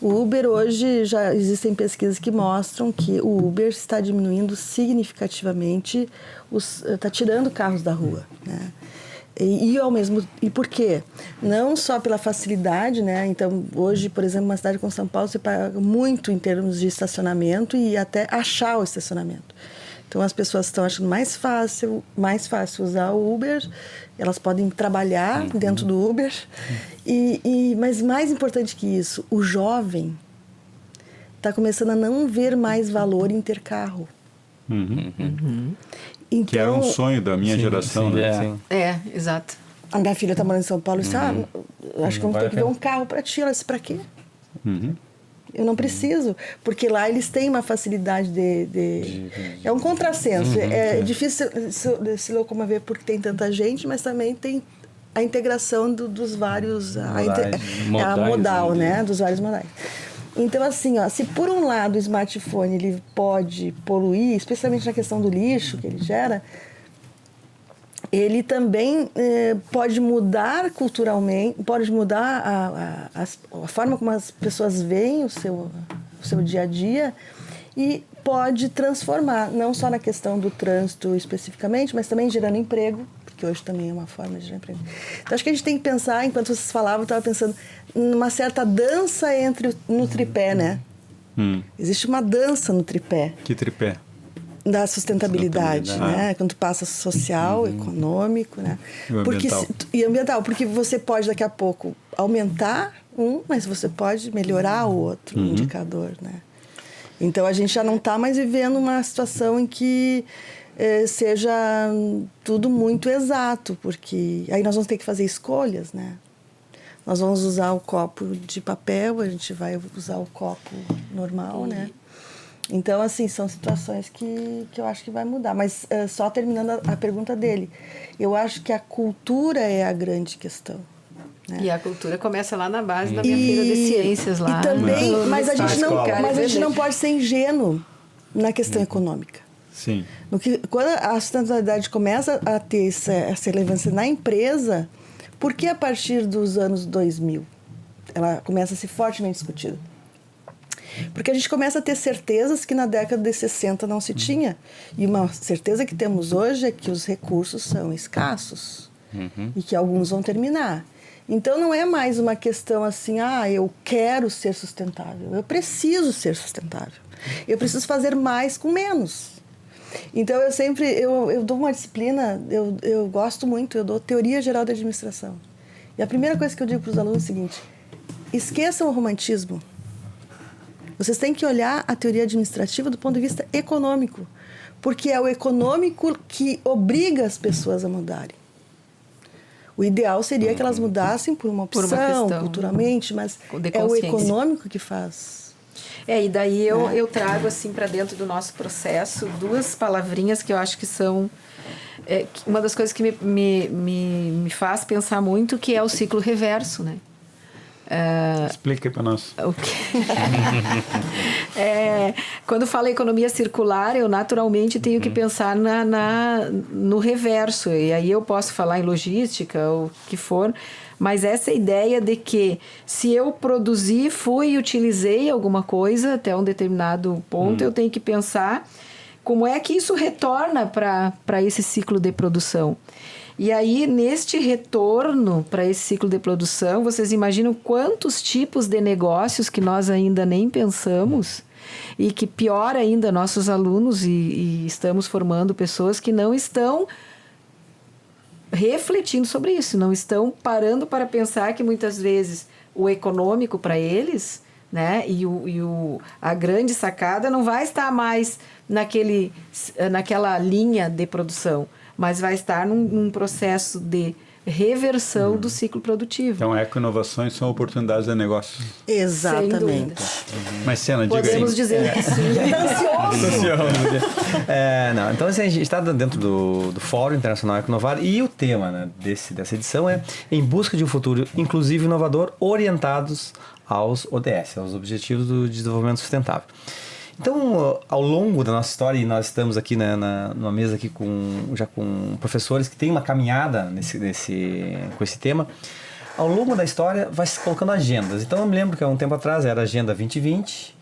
O Uber hoje, já existem pesquisas que mostram que o Uber está diminuindo significativamente, está tirando carros da rua, né? E por quê? Não só pela facilidade, né? Então, hoje, por exemplo, uma cidade como São Paulo, você paga muito em termos de estacionamento e até achar o estacionamento. Então, as pessoas estão achando mais fácil usar o Uber, elas podem trabalhar dentro do Uber. Mas mais importante que isso, o jovem está começando a não ver mais valor em ter carro. Então, que era um sonho da minha geração, né? Exato. A minha filha está morando em São Paulo e disse, acho que vamos ter que ver um carro para ti. Ela disse, para quê? Eu não preciso, porque lá eles têm uma facilidade é um contrassenso. É difícil se locomover porque tem tanta gente, mas também tem a integração dos vários... a modal, né? Dos vários modais. Então, assim, se por um lado o smartphone ele pode poluir, especialmente na questão do lixo que ele gera, ele também pode mudar culturalmente, pode mudar a forma como as pessoas veem o seu dia a dia e pode transformar, não só na questão do trânsito especificamente, mas também gerando emprego, porque hoje também é uma forma de gerar emprego. Então, acho que a gente tem que pensar, enquanto vocês falavam, eu estava pensando numa certa dança no tripé, né? Existe uma dança no tripé. Que tripé? Da sustentabilidade, né? Quando passa social, econômico, né? E ambiental, porque você pode daqui a pouco aumentar mas você pode melhorar o outro indicador, né? Então a gente já não está mais vivendo uma situação em que seja tudo muito exato, porque aí nós vamos ter que fazer escolhas, né? Nós vamos usar o copo de papel, a gente vai usar o copo normal, né? Então, assim, são situações que eu acho que vai mudar. Mas, só terminando a pergunta dele, eu acho que a cultura é a grande questão. Né? E a cultura começa lá na base da minha feira de ciências lá. E também, mas a gente não pode ser ingênuo na questão econômica. Sim. Quando a sustentabilidade começa a ter essa relevância na empresa, por que a partir dos anos 2000 ela começa a ser fortemente discutida? Porque a gente começa a ter certezas que na década de 60 não se tinha. E uma certeza que temos hoje é que os recursos são escassos e que alguns vão terminar. Então, não é mais uma questão assim, eu quero ser sustentável. Eu preciso ser sustentável. Eu preciso fazer mais com menos. Então, eu dou uma disciplina, eu gosto muito, eu dou teoria geral da administração. E a primeira coisa que eu digo para os alunos é o seguinte: esqueçam o romantismo. Vocês têm que olhar a teoria administrativa do ponto de vista econômico, porque é o econômico que obriga as pessoas a mudarem. O ideal seria que elas mudassem por uma opção, culturalmente, mas é o econômico que faz. E daí eu trago assim para dentro do nosso processo duas palavrinhas que eu acho que são uma das coisas que me faz pensar muito, que é o ciclo reverso, né? Explica para nós. Quando falo economia circular, eu naturalmente tenho que pensar no reverso. E aí eu posso falar em logística, ou o que for, mas essa ideia de que se eu produzi, fui e utilizei alguma coisa até um determinado ponto, eu tenho que pensar como é que isso retorna para esse ciclo de produção. E aí, neste retorno para esse ciclo de produção, vocês imaginam quantos tipos de negócios que nós ainda nem pensamos e que, pior ainda, nossos alunos e estamos formando pessoas que não estão refletindo sobre isso, não estão parando para pensar que muitas vezes o econômico para eles, né, a grande sacada não vai estar mais naquela linha de produção, mas vai estar num processo de reversão do ciclo produtivo. Então, eco-inovações são oportunidades de negócio. Exatamente. Mas, Siena, diga aí. Podemos dizer que sim. Não, então assim, a gente está dentro do Fórum Internacional Econovar e o tema, né, dessa edição é Em Busca de um Futuro Inclusivo e Inovador orientados aos ODS, aos Objetivos do Desenvolvimento Sustentável. Então, ao longo da nossa história, e nós estamos aqui numa mesa aqui já com professores que têm uma caminhada com esse tema, ao longo da história vai se colocando agendas. Então, eu me lembro que há um tempo atrás era a Agenda 2020,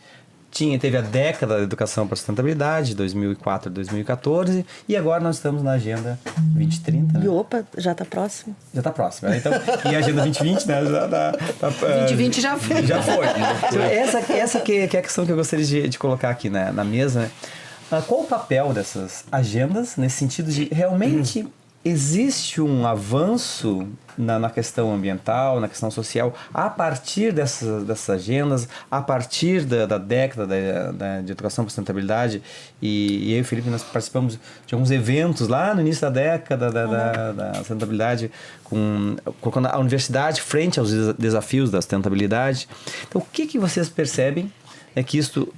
teve a década da educação para a sustentabilidade, 2004 a 2014, e agora nós estamos na Agenda 2030. Né? E opa, já está próximo. Já está próximo. Né? Então, e a Agenda 2020, né? Já tá 2020 já foi. Já foi. Então, essa que é a questão que eu gostaria de colocar aqui na mesa. Né? Qual o papel dessas agendas nesse sentido de realmente existe um avanço na questão ambiental, na questão social, a partir dessas agendas, a partir da década de educação para sustentabilidade, e eu e o Felipe, nós participamos de alguns eventos lá no início da década da sustentabilidade, colocando a universidade frente aos desafios da sustentabilidade. Então, o que vocês percebem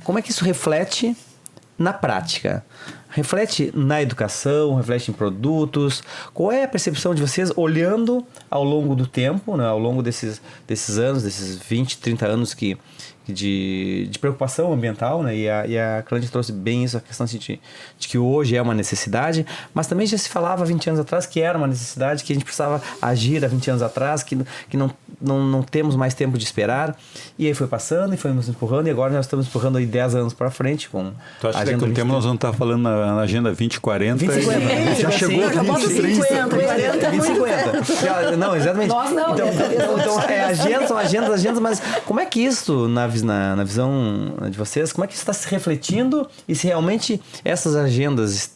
como é que isso reflete na prática? Reflete na educação, reflete em produtos. Qual é a percepção de vocês olhando ao longo do tempo, né, ao longo desses anos, desses 20, 30 anos de preocupação ambiental, né, e a Cláudia trouxe bem isso, a questão de que hoje é uma necessidade, mas também já se falava 20 anos atrás que era uma necessidade, que a gente precisava agir há 20 anos atrás, que não temos mais tempo de esperar, e aí foi passando e fomos empurrando, e agora nós estamos empurrando aí 10 anos para frente com tu acha que com o tempo nós vamos estar falando na Agenda 2040 2050. já chegou a 2030. 2050. Não, exatamente. Nós não. Então são agendas, mas como é que isso, na visão de vocês, como é que isso está se refletindo e se realmente essas agendas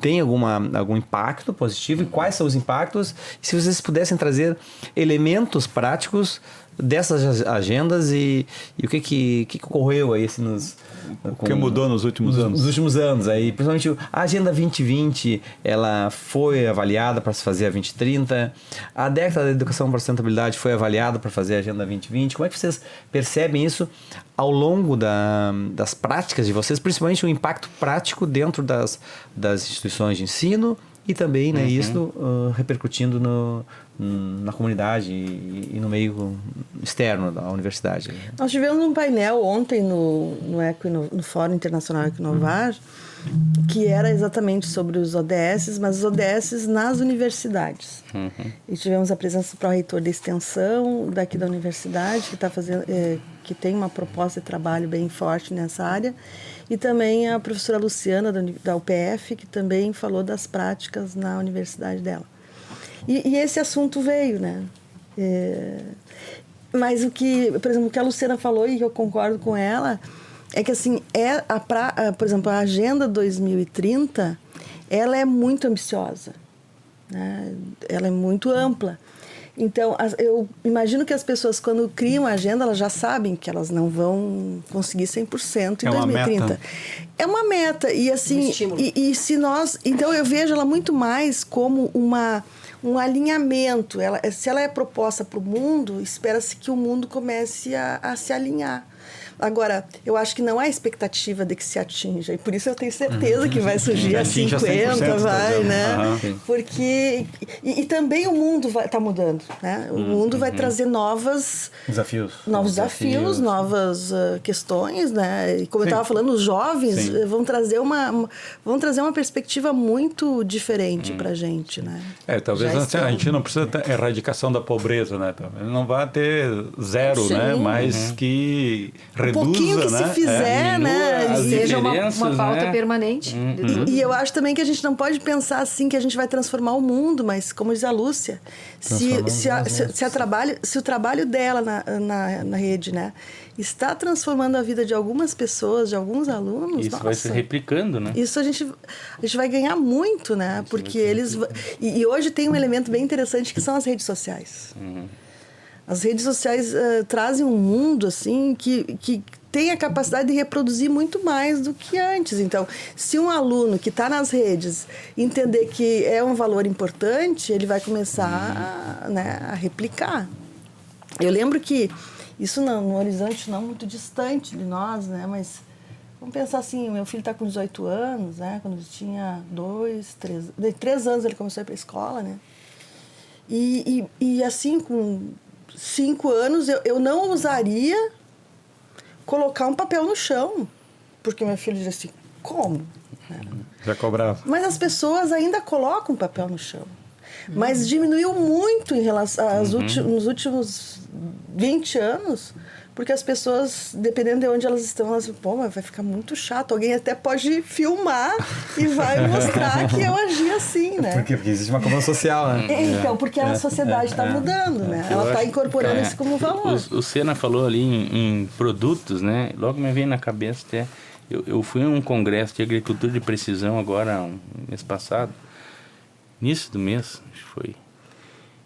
têm algum impacto positivo e quais são os impactos? E se vocês pudessem trazer elementos práticos dessas agendas e o que ocorreu aí assim, o que mudou nos últimos anos? Nos últimos anos. Aí, principalmente a Agenda 2020, ela foi avaliada para se fazer a 2030. A década da educação para a sustentabilidade foi avaliada para fazer a Agenda 2020. Como é que vocês percebem isso ao longo das práticas de vocês, principalmente o impacto prático dentro das instituições de ensino e também isso repercutindo na comunidade e no meio externo da universidade? Nós tivemos um painel ontem no Fórum Internacional Econovar, que era exatamente sobre os ODS, mas os ODS nas universidades. E tivemos a presença do pró-reitor da extensão daqui da universidade, que tem uma proposta de trabalho bem forte nessa área, e também a professora Luciana da UPF, que também falou das práticas na universidade dela. E esse assunto veio, né? Mas por exemplo, o que a Luciana falou, e eu concordo com ela, é que assim, por exemplo, a Agenda 2030, ela é muito ambiciosa, né? Ela é muito ampla. Então, eu imagino que as pessoas, quando criam a agenda, elas já sabem que elas não vão conseguir 100% em 2030. Meta. É uma meta. E assim, e se nós... Então, eu vejo ela muito mais como um alinhamento. Se ela é proposta para o mundo, espera-se que o mundo comece a se alinhar. Agora, eu acho que não há expectativa de que se atinja. E por isso eu tenho certeza que vai surgir a 50, vai, né? Porque... E também o mundo vai estar mudando, né? O mundo vai trazer novos desafios, novas questões, né? E como eu estava falando, os jovens vão trazer uma perspectiva muito diferente para a gente, né? Talvez a gente não precisa ter erradicação da pobreza, né? Não vai ter zero, né? Mas que reduza, pouquinho que se fizer, né? Seja uma pauta permanente. E eu acho também que a gente não pode pensar assim que a gente vai transformar o mundo, mas como diz a Lúcia, se o trabalho dela na rede, né, está transformando a vida de algumas pessoas, de alguns alunos, isso vai se replicando, né? Isso a gente vai ganhar muito, né? Porque eles... E hoje tem um elemento bem interessante que são as redes sociais. As redes sociais trazem um mundo assim que tem a capacidade de reproduzir muito mais do que antes. Então, se um aluno que está nas redes entender que é um valor importante, ele vai começar a replicar. Eu lembro que isso no horizonte não muito distante de nós, né? Mas vamos pensar assim, meu filho está com 18 anos, né? Quando ele tinha 3 anos ele começou a ir para a escola, né? E assim, com 5 anos, eu não ousaria colocar um papel no chão, porque meu filho dizia assim, como? Já cobrava. Mas as pessoas ainda colocam papel no chão. Mas diminuiu muito em relação nos últimos 20 anos, porque as pessoas, dependendo de onde elas estão, elas dizem, mas vai ficar muito chato. Alguém até pode filmar e vai mostrar que eu agi assim, né? Por quê? Porque existe uma cobrança social, né? Então, porque a sociedade está mudando, né? Ela está incorporando isso como valor. O Sena falou ali em produtos, né? Logo me veio na cabeça até... Eu fui a um congresso de agricultura de precisão agora, mês passado, início do mês, acho que foi,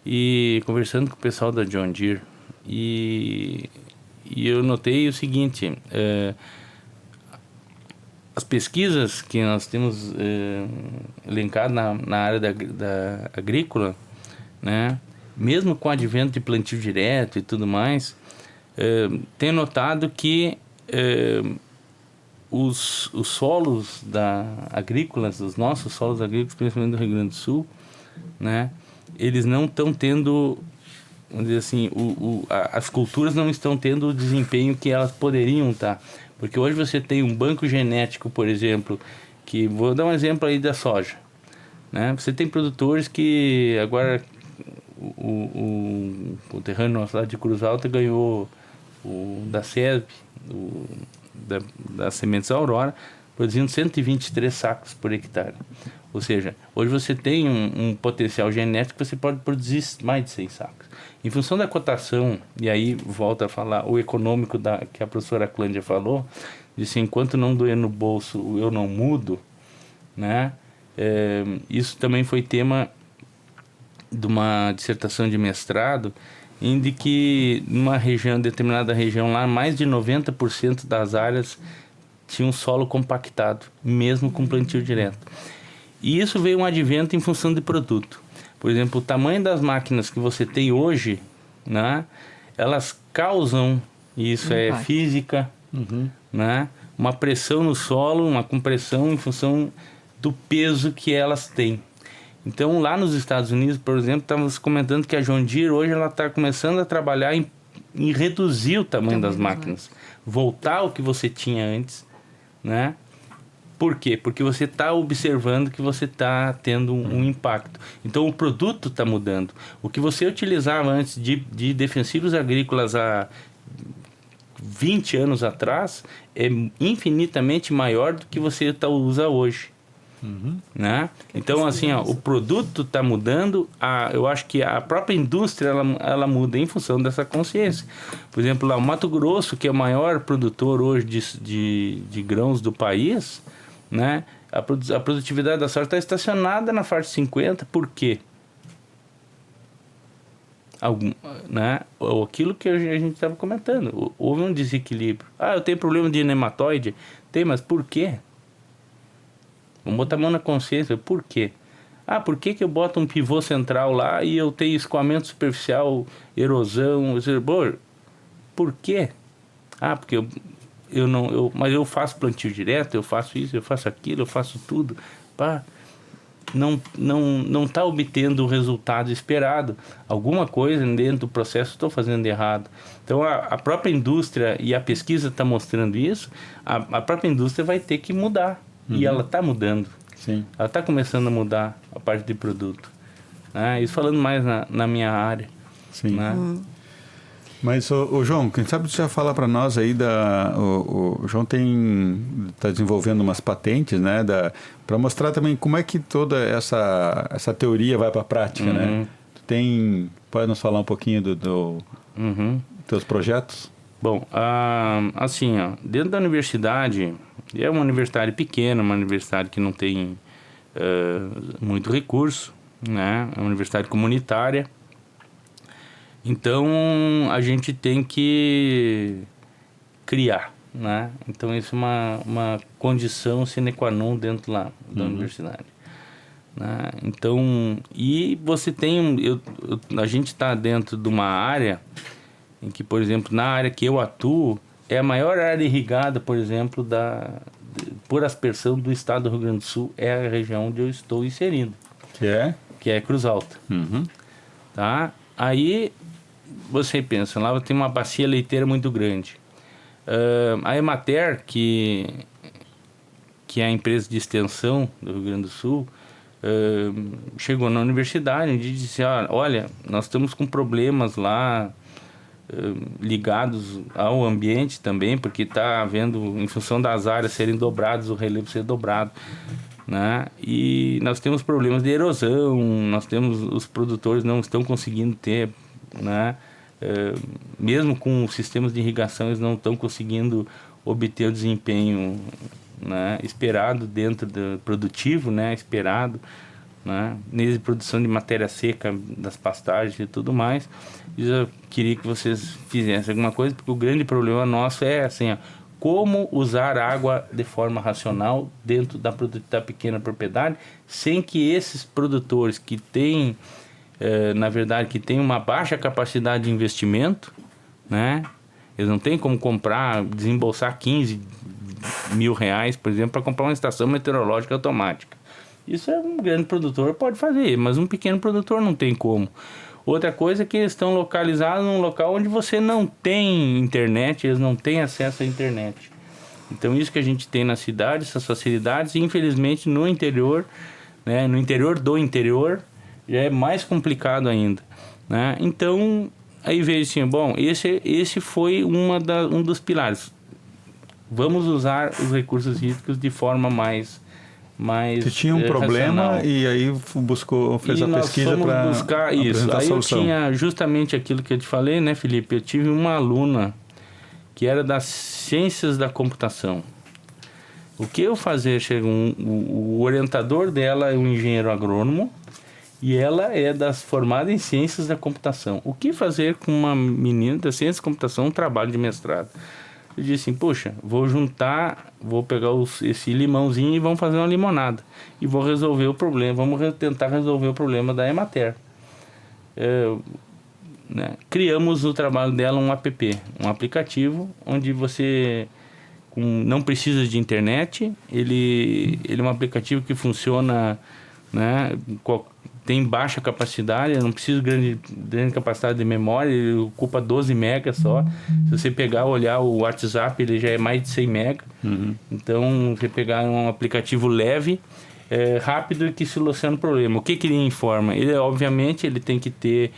e conversando com o pessoal da John Deere, e eu notei o seguinte, as pesquisas que nós temos elencado na área da agrícola, né, mesmo com o advento de plantio direto e tudo mais, tenho notado que os solos agrícolas, os nossos solos agrícolas, principalmente do Rio Grande do Sul, né, eles não estão tendo, vamos dizer assim, as culturas não estão tendo o desempenho que elas poderiam estar. Porque hoje você tem um banco genético, por exemplo, que, vou dar um exemplo aí da soja, né? Você tem produtores que agora, o terreno nosso lá de Cruz Alta ganhou da SESB, da Sementes Aurora, produzindo 123 sacos por hectare. Ou seja, hoje você tem um potencial genético que você pode produzir mais de 100 sacos. Em função da cotação, e aí volta a falar o econômico que a professora Clândia falou, disse, enquanto não doer no bolso, eu não mudo, né? Isso também foi tema de uma dissertação de mestrado, em de que numa determinada região lá, mais de 90% das áreas tinham solo compactado, mesmo com plantio direto. E isso veio um advento em função de produto. Por exemplo, o tamanho das máquinas que você tem hoje, né, elas causam, e isso é física, né, uma pressão no solo, uma compressão em função do peso que elas têm. Então, lá nos Estados Unidos, por exemplo, estávamos comentando que a John Deere hoje ela está começando a trabalhar em reduzir o tamanho das máquinas, voltar ao que você tinha antes, né? Por quê? Porque você está observando que você está tendo um impacto. Então, o produto está mudando. O que você utilizava antes de defensivos agrícolas há 20 anos atrás é infinitamente maior do que você usa hoje. Né? Então, assim, o produto está mudando, eu acho que a própria indústria ela muda em função dessa consciência. Por exemplo, lá o Mato Grosso, que é o maior produtor hoje de grãos do país, né? A produtividade da soja está estacionada na faixa de 50, por quê? Né? Aquilo que a gente estava comentando, houve um desequilíbrio. Eu tenho problema de nematóide, mas por quê? Vamos botar a mão na consciência. Por quê? Por que eu boto um pivô central lá e eu tenho escoamento superficial, erosão? Por quê? Porque mas eu faço plantio direto, eu faço isso, eu faço aquilo, eu faço tudo. Não está obtendo o resultado esperado. Alguma coisa dentro do processo estou fazendo errado. Então, a própria indústria, e a pesquisa está mostrando isso, a própria indústria vai ter que mudar. E ela está mudando. Sim. Ela está começando a mudar a parte de produto. Né? Isso falando mais na minha área. Sim. Né? Mas, o João, quem sabe você já fala para nós aí o João está desenvolvendo umas patentes, né? Para mostrar também como é que toda essa teoria vai para a prática, né? Pode nos falar um pouquinho dos teus projetos? Bom, assim, dentro da universidade, é uma universidade pequena, uma universidade que não tem muito recurso, né? É uma universidade comunitária. Então, a gente tem que criar, né? Então isso é uma condição sine qua non dentro lá da universidade, né? Então, e você tem a gente está dentro de uma área em que, por exemplo, na área que eu atuo, é a maior área irrigada, por exemplo, por aspersão do estado do Rio Grande do Sul, é a região onde eu estou inserindo. Que é Cruz Alta. Tá? Aí você pensa, lá tem uma bacia leiteira muito grande. A Emater, que é a empresa de extensão do Rio Grande do Sul, chegou na universidade e disse, olha, nós estamos com problemas lá, ligados ao ambiente também, porque está havendo, em função das áreas serem dobradas, o relevo ser dobrado, né? E nós temos problemas de erosão, os produtores não estão conseguindo ter, né? Mesmo com sistemas de irrigação, eles não estão conseguindo obter o desempenho, né, esperado dentro do produtivo, né, esperado, né, nessa produção de matéria seca das pastagens e tudo mais. Eu queria que vocês fizessem alguma coisa, porque o grande problema nosso é assim, como usar água de forma racional dentro da pequena propriedade, sem que esses produtores que têm, na verdade, que têm uma baixa capacidade de investimento, né, eles não têm como desembolsar 15 mil reais, por exemplo, para comprar uma estação meteorológica automática. Isso um grande produtor pode fazer, mas um pequeno produtor não tem como. Outra coisa é que eles estão localizados num local onde você não tem internet, eles não têm acesso à internet. Então isso que a gente tem na cidade, essas facilidades, infelizmente no interior, né, no interior do interior, já é mais complicado ainda, né? Então, aí veio assim, bom, esse foi um dos pilares. Vamos usar os recursos hídricos de forma mais Você tinha um problema racional. E aí fez a pesquisa para buscar isso. Aí eu tinha justamente aquilo que eu te falei, né, Felipe? Eu tive uma aluna que era das ciências da computação. O que eu fazia? O orientador dela é um engenheiro agrônomo e ela é formada em ciências da computação. O que fazer com uma menina da ciência da computação, um trabalho de mestrado? Eu disse assim, poxa, vou pegar esse limãozinho e vamos fazer uma limonada. E vou resolver o problema, vamos tentar resolver o problema da Emater. Né? Criamos no trabalho dela um app, um aplicativo, onde você não precisa de internet, ele é um aplicativo que funciona, né, tem baixa capacidade, não precisa de grande capacidade de memória, ele ocupa 12 megas só. Se você pegar, olhar o WhatsApp, ele já é mais de 100 megas. Então, você pegar um aplicativo leve, rápido e que soluciona o problema. O que ele informa? Obviamente, ele tem que ter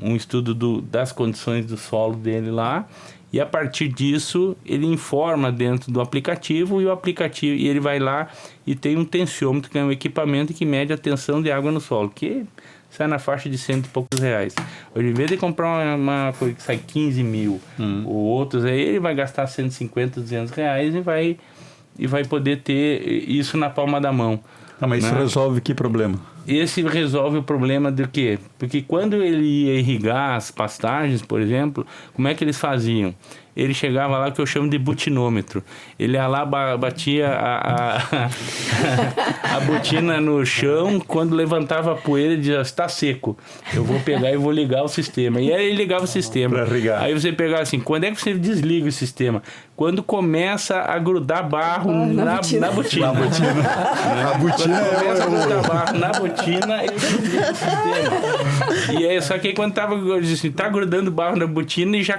um estudo das condições do solo dele lá, e a partir disso ele informa dentro do aplicativo e ele vai lá e tem um tensiômetro, que é um equipamento que mede a tensão de água no solo, que sai na faixa de R$100 e poucos. Hoje, em vez de comprar uma coisa que sai 15 mil ou outros, aí ele vai gastar 150, R$200 e vai poder ter isso na palma da mão. Mas isso resolve que problema? Esse resolve o problema do quê? Porque quando ele ia irrigar as pastagens, por exemplo, como é que eles faziam? Ele chegava lá, que eu chamo de butinômetro. Ele ia lá, batia a botina no chão, quando levantava a poeira, ele dizia, está seco. Eu vou pegar e vou ligar o sistema. E aí ele ligava o sistema. Para irrigar. Aí você pegava assim, quando é que você desliga o sistema? Quando começa a grudar barro na botina. A botina Quando começa a grudar barro na botina, ele desliga o sistema. E aí, só que aí quando tá grudando barro na botina e já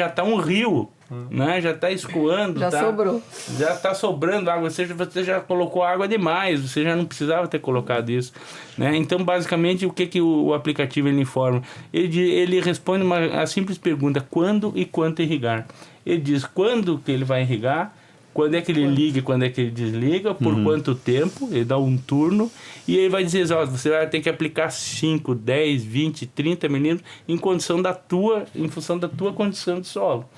tá um rio, né? Já tá escoando. Sobrou. Já tá sobrando água. Você já colocou água demais. Você já não precisava ter colocado isso, né? Então, basicamente, o que o aplicativo ele informa? Ele responde a simples pergunta: quando e quanto irrigar? Ele diz quando que ele vai irrigar, quando é que ele liga e quando é que ele desliga, por quanto tempo, ele dá um turno, e ele vai dizer, você vai ter que aplicar 5, 10, 20, 30 milímetros em função da tua condição de solo,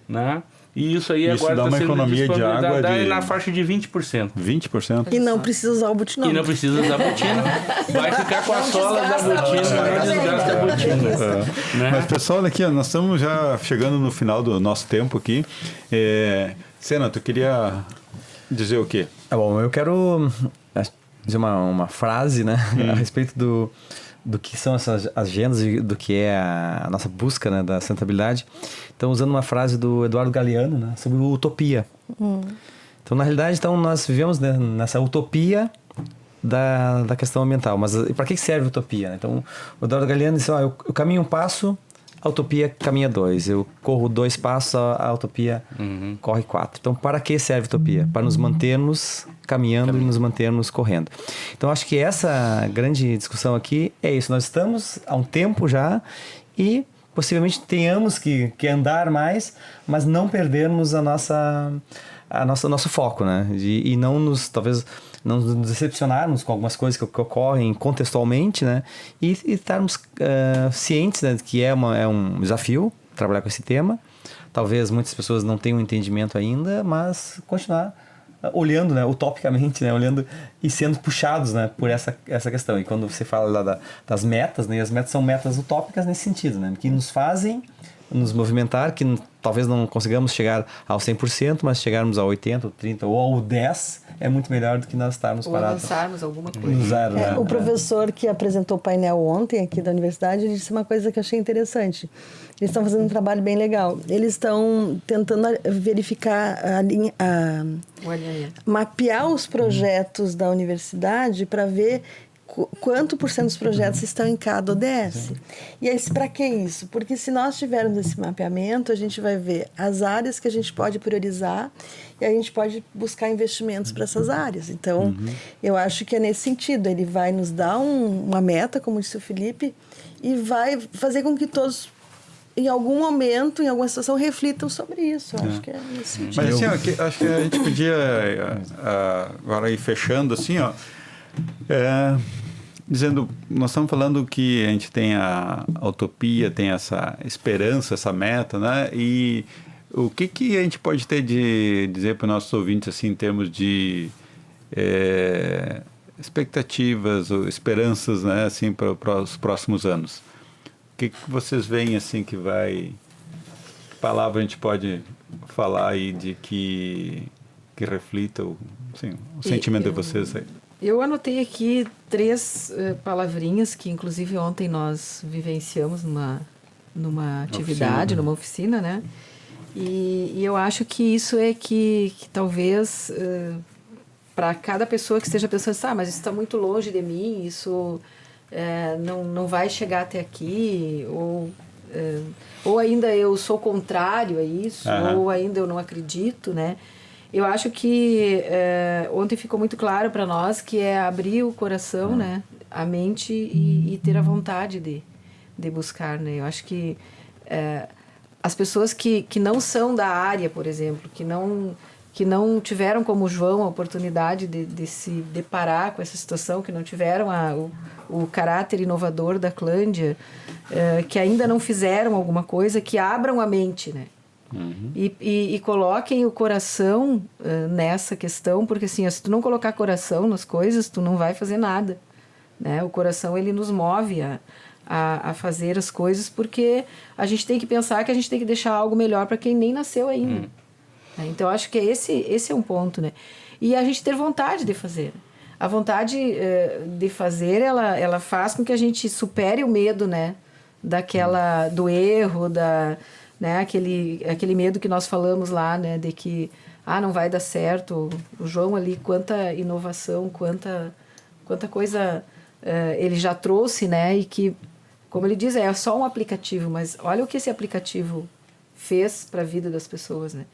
né? E isso aí Isso agora dá está uma sendo economia de água disponibilizado de na faixa de 20%. 20%? E não precisa usar o E butinômetro. não precisa usar botina. Vai ficar com a sola da botina, não desgasta a botina. Né? Mas, pessoal, aqui, ó, nós estamos já chegando no final do nosso tempo aqui. Sena, tu queria dizer o quê? Bom, eu quero dizer uma frase, né, a respeito do que são essas agendas e do que é a nossa busca, né, da sustentabilidade. Então, usando uma frase do Eduardo Galeano, né, sobre utopia. Então, na realidade, nós vivemos, né, nessa utopia da questão ambiental. Mas para que serve a utopia? Né? Então, o Eduardo Galeano disse, eu caminho um passo, a utopia caminha 2. Eu corro 2 passos, a utopia corre 4. Então, para que serve a utopia? Para nos mantermos caminhando e nos mantermos correndo. Então, acho que essa grande discussão aqui é isso. Nós estamos há um tempo já e possivelmente tenhamos que andar mais, mas não perdermos nosso foco, né? E não talvez não nos decepcionarmos com algumas coisas que ocorrem contextualmente, né? E estarmos cientes, né, de que é um desafio trabalhar com esse tema. Talvez muitas pessoas não tenham entendimento ainda, mas continuar olhando, né, utopicamente, né, olhando e sendo puxados, né, por essa questão. E quando você fala lá das metas, né, as metas são metas utópicas nesse sentido, né, que nos fazem nos movimentar, que talvez não consigamos chegar ao 100%, mas chegarmos ao 80%, ou 30% ou ao 10% é muito melhor do que nós estarmos parados. Ou avançarmos alguma coisa. No zero, né? O professor que apresentou o painel ontem aqui da universidade, ele disse uma coisa que eu achei interessante. Eles estão fazendo um trabalho bem legal. Eles estão tentando verificar mapear os projetos da universidade para ver quanto por cento dos projetos estão em cada ODS. E aí, para que isso? Porque se nós tivermos esse mapeamento, a gente vai ver as áreas que a gente pode priorizar e a gente pode buscar investimentos para essas áreas. Então, eu acho que é nesse sentido. Ele vai nos dar uma meta, como disse o Felipe, e vai fazer com que todos, em algum momento, em alguma situação, reflitam sobre isso. Eu acho que é nesse sentido. Mas assim, acho que a gente podia agora ir fechando assim, ó. Dizendo, nós estamos falando que a gente tem a utopia, tem essa esperança, essa meta, né? E o que a gente pode ter de dizer para os nossos ouvintes, assim, em termos de expectativas ou esperanças, né? Assim, para os próximos anos? O que vocês veem, assim, que palavra a gente pode falar aí de que reflita o sentimento de vocês aí? Eu anotei aqui 3 palavrinhas que, inclusive, ontem nós vivenciamos numa atividade, numa oficina, né? E eu acho que isso é que talvez, para cada pessoa que esteja pensando, mas isso está muito longe de mim, isso não vai chegar até aqui, ou ainda eu sou contrário a isso, ou ainda eu não acredito, né? Eu acho que ontem ficou muito claro para nós que é abrir o coração, né, a mente e ter a vontade de buscar, né? Eu acho que as pessoas que não são da área, por exemplo, que não tiveram como João a oportunidade de se deparar com essa situação, que não tiveram o caráter inovador da Clândia, que ainda não fizeram alguma coisa, que abram a mente, né? E coloquem o coração nessa questão, porque assim, se tu não colocar coração nas coisas, tu não vai fazer nada, né? O coração, ele nos move a fazer as coisas, porque a gente tem que pensar que a gente tem que deixar algo melhor para quem nem nasceu ainda. Então, acho que esse é um ponto, né? E a gente ter vontade de fazer. A vontade de fazer, ela faz com que a gente supere o medo, né? Do erro, né, aquele medo que nós falamos lá, né, de que não vai dar certo. O João ali, quanta inovação, quanta coisa ele já trouxe, né, e que, como ele diz, é só um aplicativo, mas olha o que esse aplicativo fez para a vida das pessoas, né.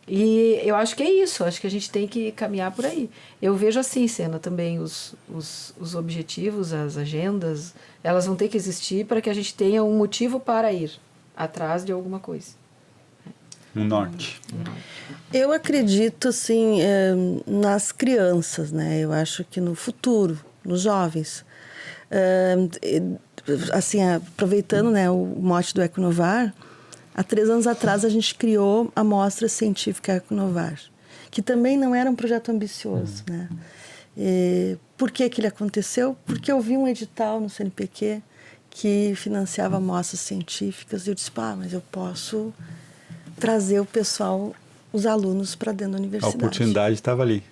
E eu acho que é isso, acho que a gente tem que caminhar por aí. Eu vejo assim, Sena, também os objetivos, as agendas, elas vão ter que existir para que a gente tenha um motivo para ir atrás de alguma coisa. Um norte. Eu acredito, assim, nas crianças, né? Eu acho que no futuro, nos jovens. Assim, aproveitando, né, o mote do Econovar, Há 3 anos atrás, a gente criou a Mostra Científica Ecoinovar, que também não era um projeto ambicioso, né? Por que ele aconteceu? Porque eu vi um edital no CNPq que financiava mostras científicas e eu disse, mas eu posso trazer o pessoal, os alunos para dentro da universidade. A oportunidade estava ali.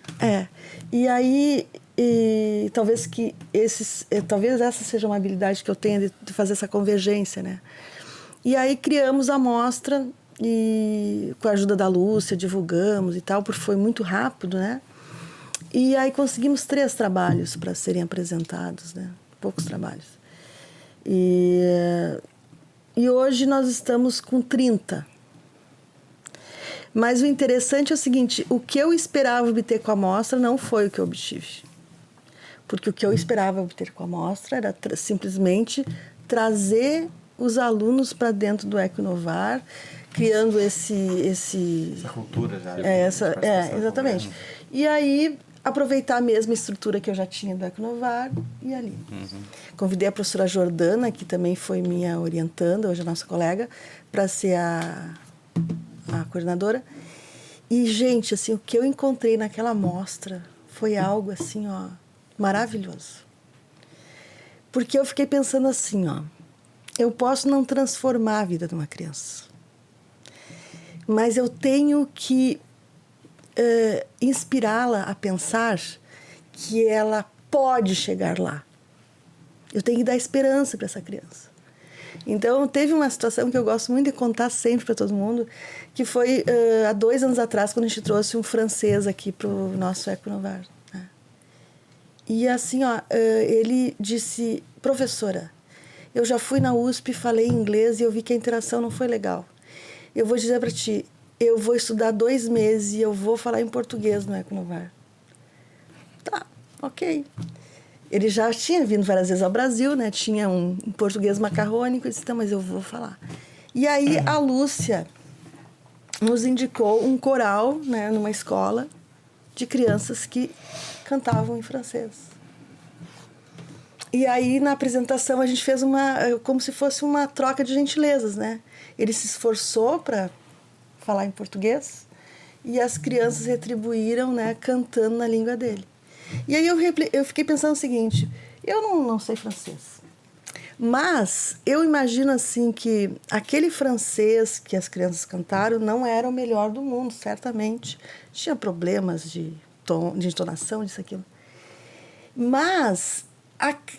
E aí, talvez essa seja uma habilidade que eu tenha de fazer essa convergência, né? E aí criamos a mostra e com a ajuda da Lúcia divulgamos e tal, porque foi muito rápido, né? E aí conseguimos 3 trabalhos para serem apresentados, né? Poucos trabalhos. E hoje nós estamos com 30. Mas o interessante é o seguinte, o que eu esperava obter com a mostra não foi o que eu obtive. Porque o que eu esperava obter com a mostra era simplesmente trazer os alunos para dentro do Ecoinovar, criando essa cultura já. Exatamente. E aí, aproveitar a mesma estrutura que eu já tinha do Ecoinovar e ali. Convidei a professora Jordana, que também foi minha orientanda, hoje é nossa colega, para ser a coordenadora. E, gente, assim, o que eu encontrei naquela mostra foi algo, assim, maravilhoso. Porque eu fiquei pensando assim, eu posso não transformar a vida de uma criança, mas eu tenho que inspirá-la a pensar que ela pode chegar lá. Eu tenho que dar esperança para essa criança. Então, teve uma situação que eu gosto muito de contar sempre para todo mundo, que foi há 2 anos atrás, quando a gente trouxe um francês aqui para o nosso Ecoinovar. Né? E assim, ele disse, professora, eu já fui na USP, falei inglês e eu vi que a interação não foi legal. Eu vou dizer para ti, eu vou estudar 2 meses e eu vou falar em português no Ecoinovar. Tá, ok. Ele já tinha vindo várias vezes ao Brasil, né? Tinha um português macarrônico. Eu disse, mas eu vou falar. E aí a Lúcia nos indicou um coral, né, numa escola de crianças que cantavam em francês. E aí, na apresentação, a gente fez como se fosse uma troca de gentilezas, né? Ele se esforçou para falar em português e as crianças retribuíram, né, cantando na língua dele. E aí eu fiquei pensando o seguinte, eu não sei francês, mas eu imagino assim que aquele francês que as crianças cantaram não era o melhor do mundo, certamente. Tinha problemas de entonação, disso, aquilo. Mas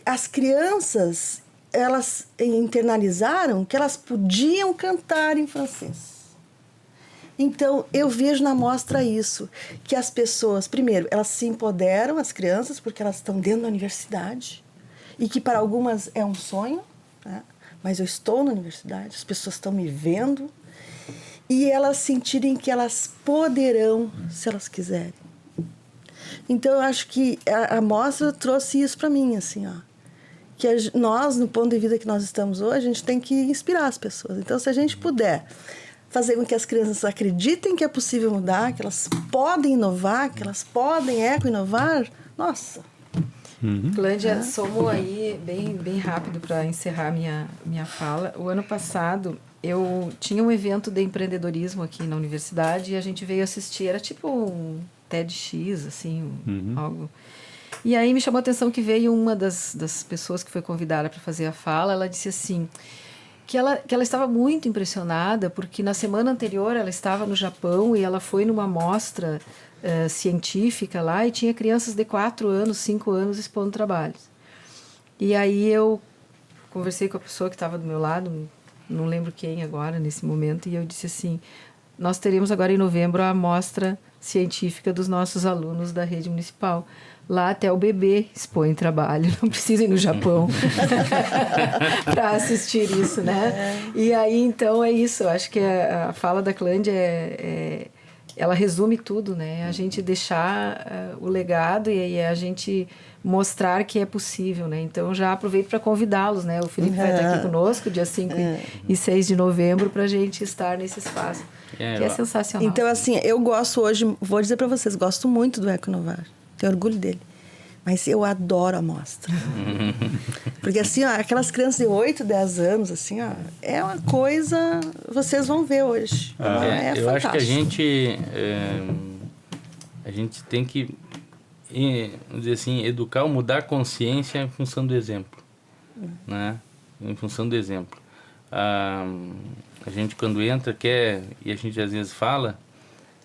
as crianças, elas internalizaram que elas podiam cantar em francês. Então, eu vejo na mostra isso, que as pessoas, primeiro, elas se empoderam, as crianças, porque elas estão dentro da universidade, e que para algumas é um sonho, né? Mas eu estou na universidade, as pessoas estão me vendo, e elas sentirem que elas poderão, se elas quiserem. Então, eu acho que a mostra trouxe isso para mim, assim, que nós, no ponto de vida que nós estamos hoje, a gente tem que inspirar as pessoas. Então, se a gente puder fazer com que as crianças acreditem que é possível mudar, que elas podem inovar, que elas podem eco-inovar, nossa. Clândia, somo aí bem rápido para encerrar minha fala. O ano passado, eu tinha um evento de empreendedorismo aqui na universidade e a gente veio assistir, era tipo um TEDx, assim, algo. E aí me chamou a atenção que veio uma das pessoas que foi convidada para fazer a fala, ela disse assim, que ela estava muito impressionada, porque na semana anterior ela estava no Japão e ela foi numa mostra científica lá e tinha crianças de 4 anos, 5 anos expondo trabalhos. E aí eu conversei com a pessoa que estava do meu lado, não lembro quem agora nesse momento, e eu disse assim, nós teremos agora em novembro a mostra científica dos nossos alunos da rede municipal. Lá até o bebê expõe trabalho, não precisa ir no Japão para assistir isso, né? E aí, então, é isso. Eu acho que a fala da Clândia ela resume tudo, né? A gente deixar o legado e a gente mostrar que é possível, né? Então, já aproveito para convidá-los, né? O Felipe vai estar aqui conosco, dia 5 e 6 de novembro, para a gente estar nesse espaço, que é sensacional. Então, assim, eu gosto hoje, vou dizer para vocês, gosto muito do Ecoinovar. Tenho orgulho dele. Mas eu adoro a amostra. Porque assim, ó, aquelas crianças de 8, 10 anos, assim, ó, é uma coisa... Vocês vão ver hoje. Eu acho que a gente tem que, vamos dizer assim, educar ou mudar a consciência em função do exemplo. Né? Em função do exemplo. A gente quando entra quer, e a gente às vezes fala,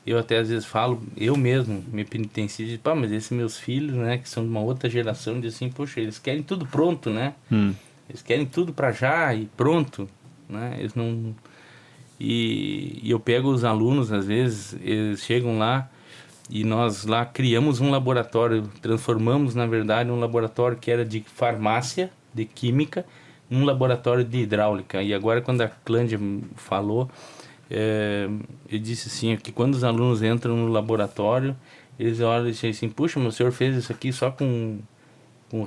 eu até às vezes falo, eu mesmo me penitencio de, pá, mas esses meus filhos, né, que são de uma outra geração, dizem assim, poxa, eles querem tudo pronto, né? Eles querem tudo para já e pronto, né? Eles não... E eu pego os alunos, às vezes, eles chegam lá e nós lá criamos um laboratório, transformamos, na verdade, um laboratório que era de farmácia, de química, num laboratório de hidráulica. E agora, quando a Clândia falou, eu disse assim, que quando os alunos entram no laboratório, eles olham e dizem assim, puxa, mas o senhor fez isso aqui só com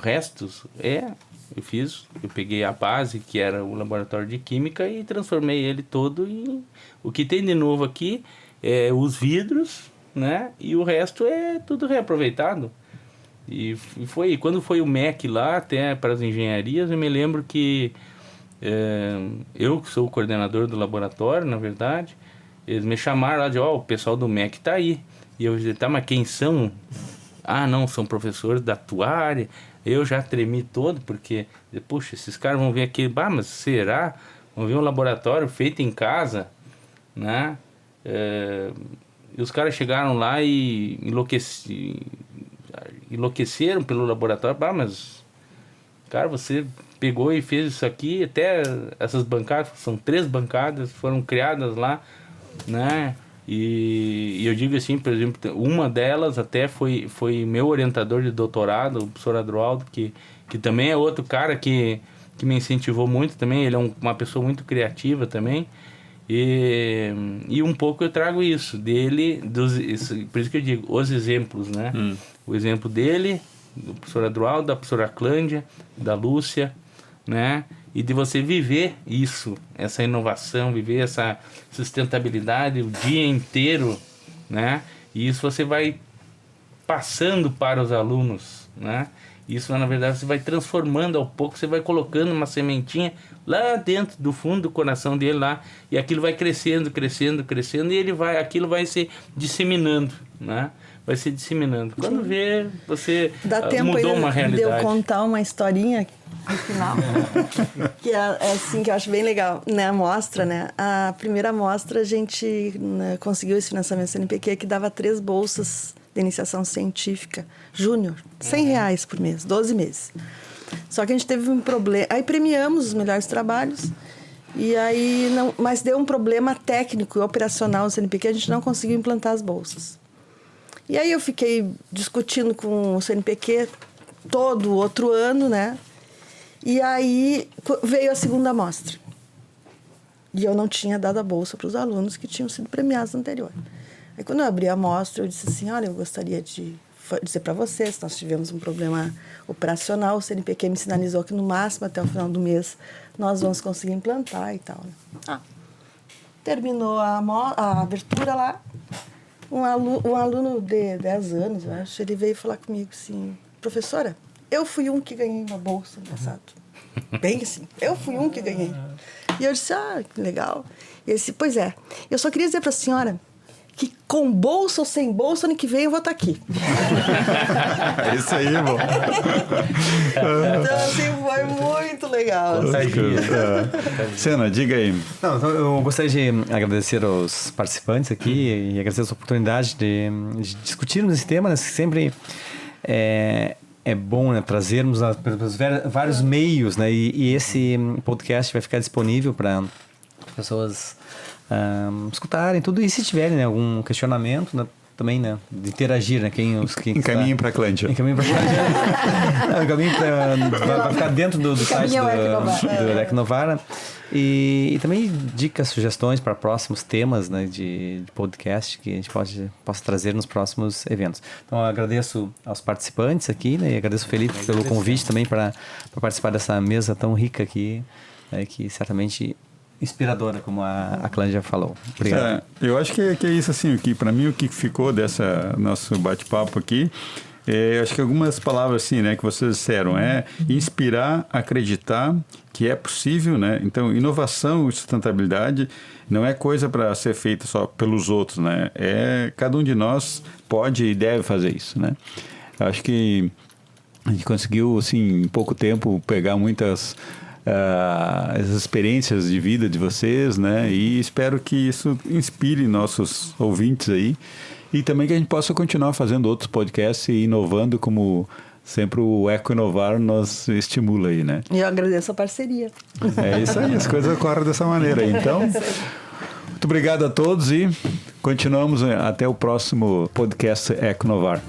restos? Eu peguei a base, que era o laboratório de química, e transformei ele todo em... O que tem de novo aqui é os vidros, né? E o resto é tudo reaproveitado. E quando foi o MEC lá, até para as engenharias, eu me lembro que eu que sou o coordenador do laboratório, na verdade, eles me chamaram lá de, o pessoal do MEC tá aí. E eu disse, tá, mas quem são? Ah, não, são professores da tua área. Eu já tremi todo, porque, puxa, esses caras vão ver aqui, mas será? Vão ver um laboratório feito em casa, né? E os caras chegaram lá e enlouqueceram pelo laboratório. Mas, cara, você pegou e fez isso aqui, até essas bancadas, são 3 bancadas, foram criadas lá, né? E eu digo assim, por exemplo, uma delas até foi meu orientador de doutorado, o professor Adroaldo, que também é outro cara que me incentivou muito também. Ele é uma pessoa muito criativa também. E um pouco eu trago isso dele, por isso que eu digo, os exemplos, né? O exemplo dele, do professor Adroaldo, da professora Clândia, da Lúcia, né? E de você viver isso, essa inovação, viver essa sustentabilidade o dia inteiro, né? E isso você vai passando para os alunos, né? Isso, na verdade, você vai transformando ao pouco, você vai colocando uma sementinha lá dentro do fundo do coração dele lá, e aquilo vai crescendo, crescendo, crescendo, e aquilo vai se disseminando, né? Vai se disseminando. Quando vê, você mudou uma realidade. Dá tempo de eu contar uma historinha no final, que é assim, que eu acho bem legal, né? A mostra, né? A primeira mostra a gente conseguiu esse financiamento CNPq que dava 3 bolsas de iniciação científica júnior, R$100 por mês, 12 meses. Só que a gente teve um problema, aí premiamos os melhores trabalhos, e aí mas deu um problema técnico e operacional no CNPq, a gente não conseguiu implantar as bolsas. E aí eu fiquei discutindo com o CNPq todo o outro ano, né? E aí veio a segunda amostra. E eu não tinha dado a bolsa para os alunos que tinham sido premiados no anterior. Aí quando eu abri a amostra, eu disse assim, olha, eu gostaria de dizer para vocês, nós tivemos um problema operacional, o CNPq me sinalizou que no máximo até o final do mês nós vamos conseguir implantar e tal. Né? Terminou a abertura lá, um aluno de 10 anos, eu acho, ele veio falar comigo assim, professora, eu fui um que ganhei uma bolsa no passado. Bem assim, eu fui um que ganhei. E eu disse, que legal. E ele disse, pois é, eu só queria dizer para a senhora que com bolsa ou sem bolsa, ano que vem eu vou estar aqui. É isso aí, irmão. Então, assim, foi muito legal. Sena, diga aí. Não, então eu gostaria de agradecer aos participantes aqui e agradecer essa oportunidade de discutirmos esse tema, né? Sempre é bom, né, trazermos pelos vários meios, né? E esse podcast vai ficar disponível para pessoas escutarem tudo, e se tiverem, né, algum questionamento, né, também, né, de interagir, né, encaminhem para a Clândia. Encaminhem para a Clândia. Vai ficar dentro do site do Ecnovar. E também dicas, sugestões para próximos temas, né, de podcast que a gente possa trazer nos próximos eventos. Então, eu agradeço aos participantes aqui, né, e agradeço o Felipe pelo convite também para participar dessa mesa tão rica aqui, né, que certamente inspiradora, como a Clândia falou. Obrigado. Eu acho que é isso, assim, que para mim o que ficou dessa nosso bate-papo aqui Acho que algumas palavras assim, né, que vocês disseram, inspirar, acreditar que é possível, né? Então, inovação e sustentabilidade não é coisa para ser feita só pelos outros, né? Cada um de nós pode e deve fazer isso, né? Acho que a gente conseguiu, assim, em pouco tempo, pegar muitas as experiências de vida de vocês, né? E espero que isso inspire nossos ouvintes aí. E também que a gente possa continuar fazendo outros podcasts e inovando, como sempre o Eco Inovar nos estimula aí, né? E eu agradeço a parceria. É isso aí, as coisas ocorrem dessa maneira. Então, muito obrigado a todos e continuamos até o próximo podcast Eco Inovar.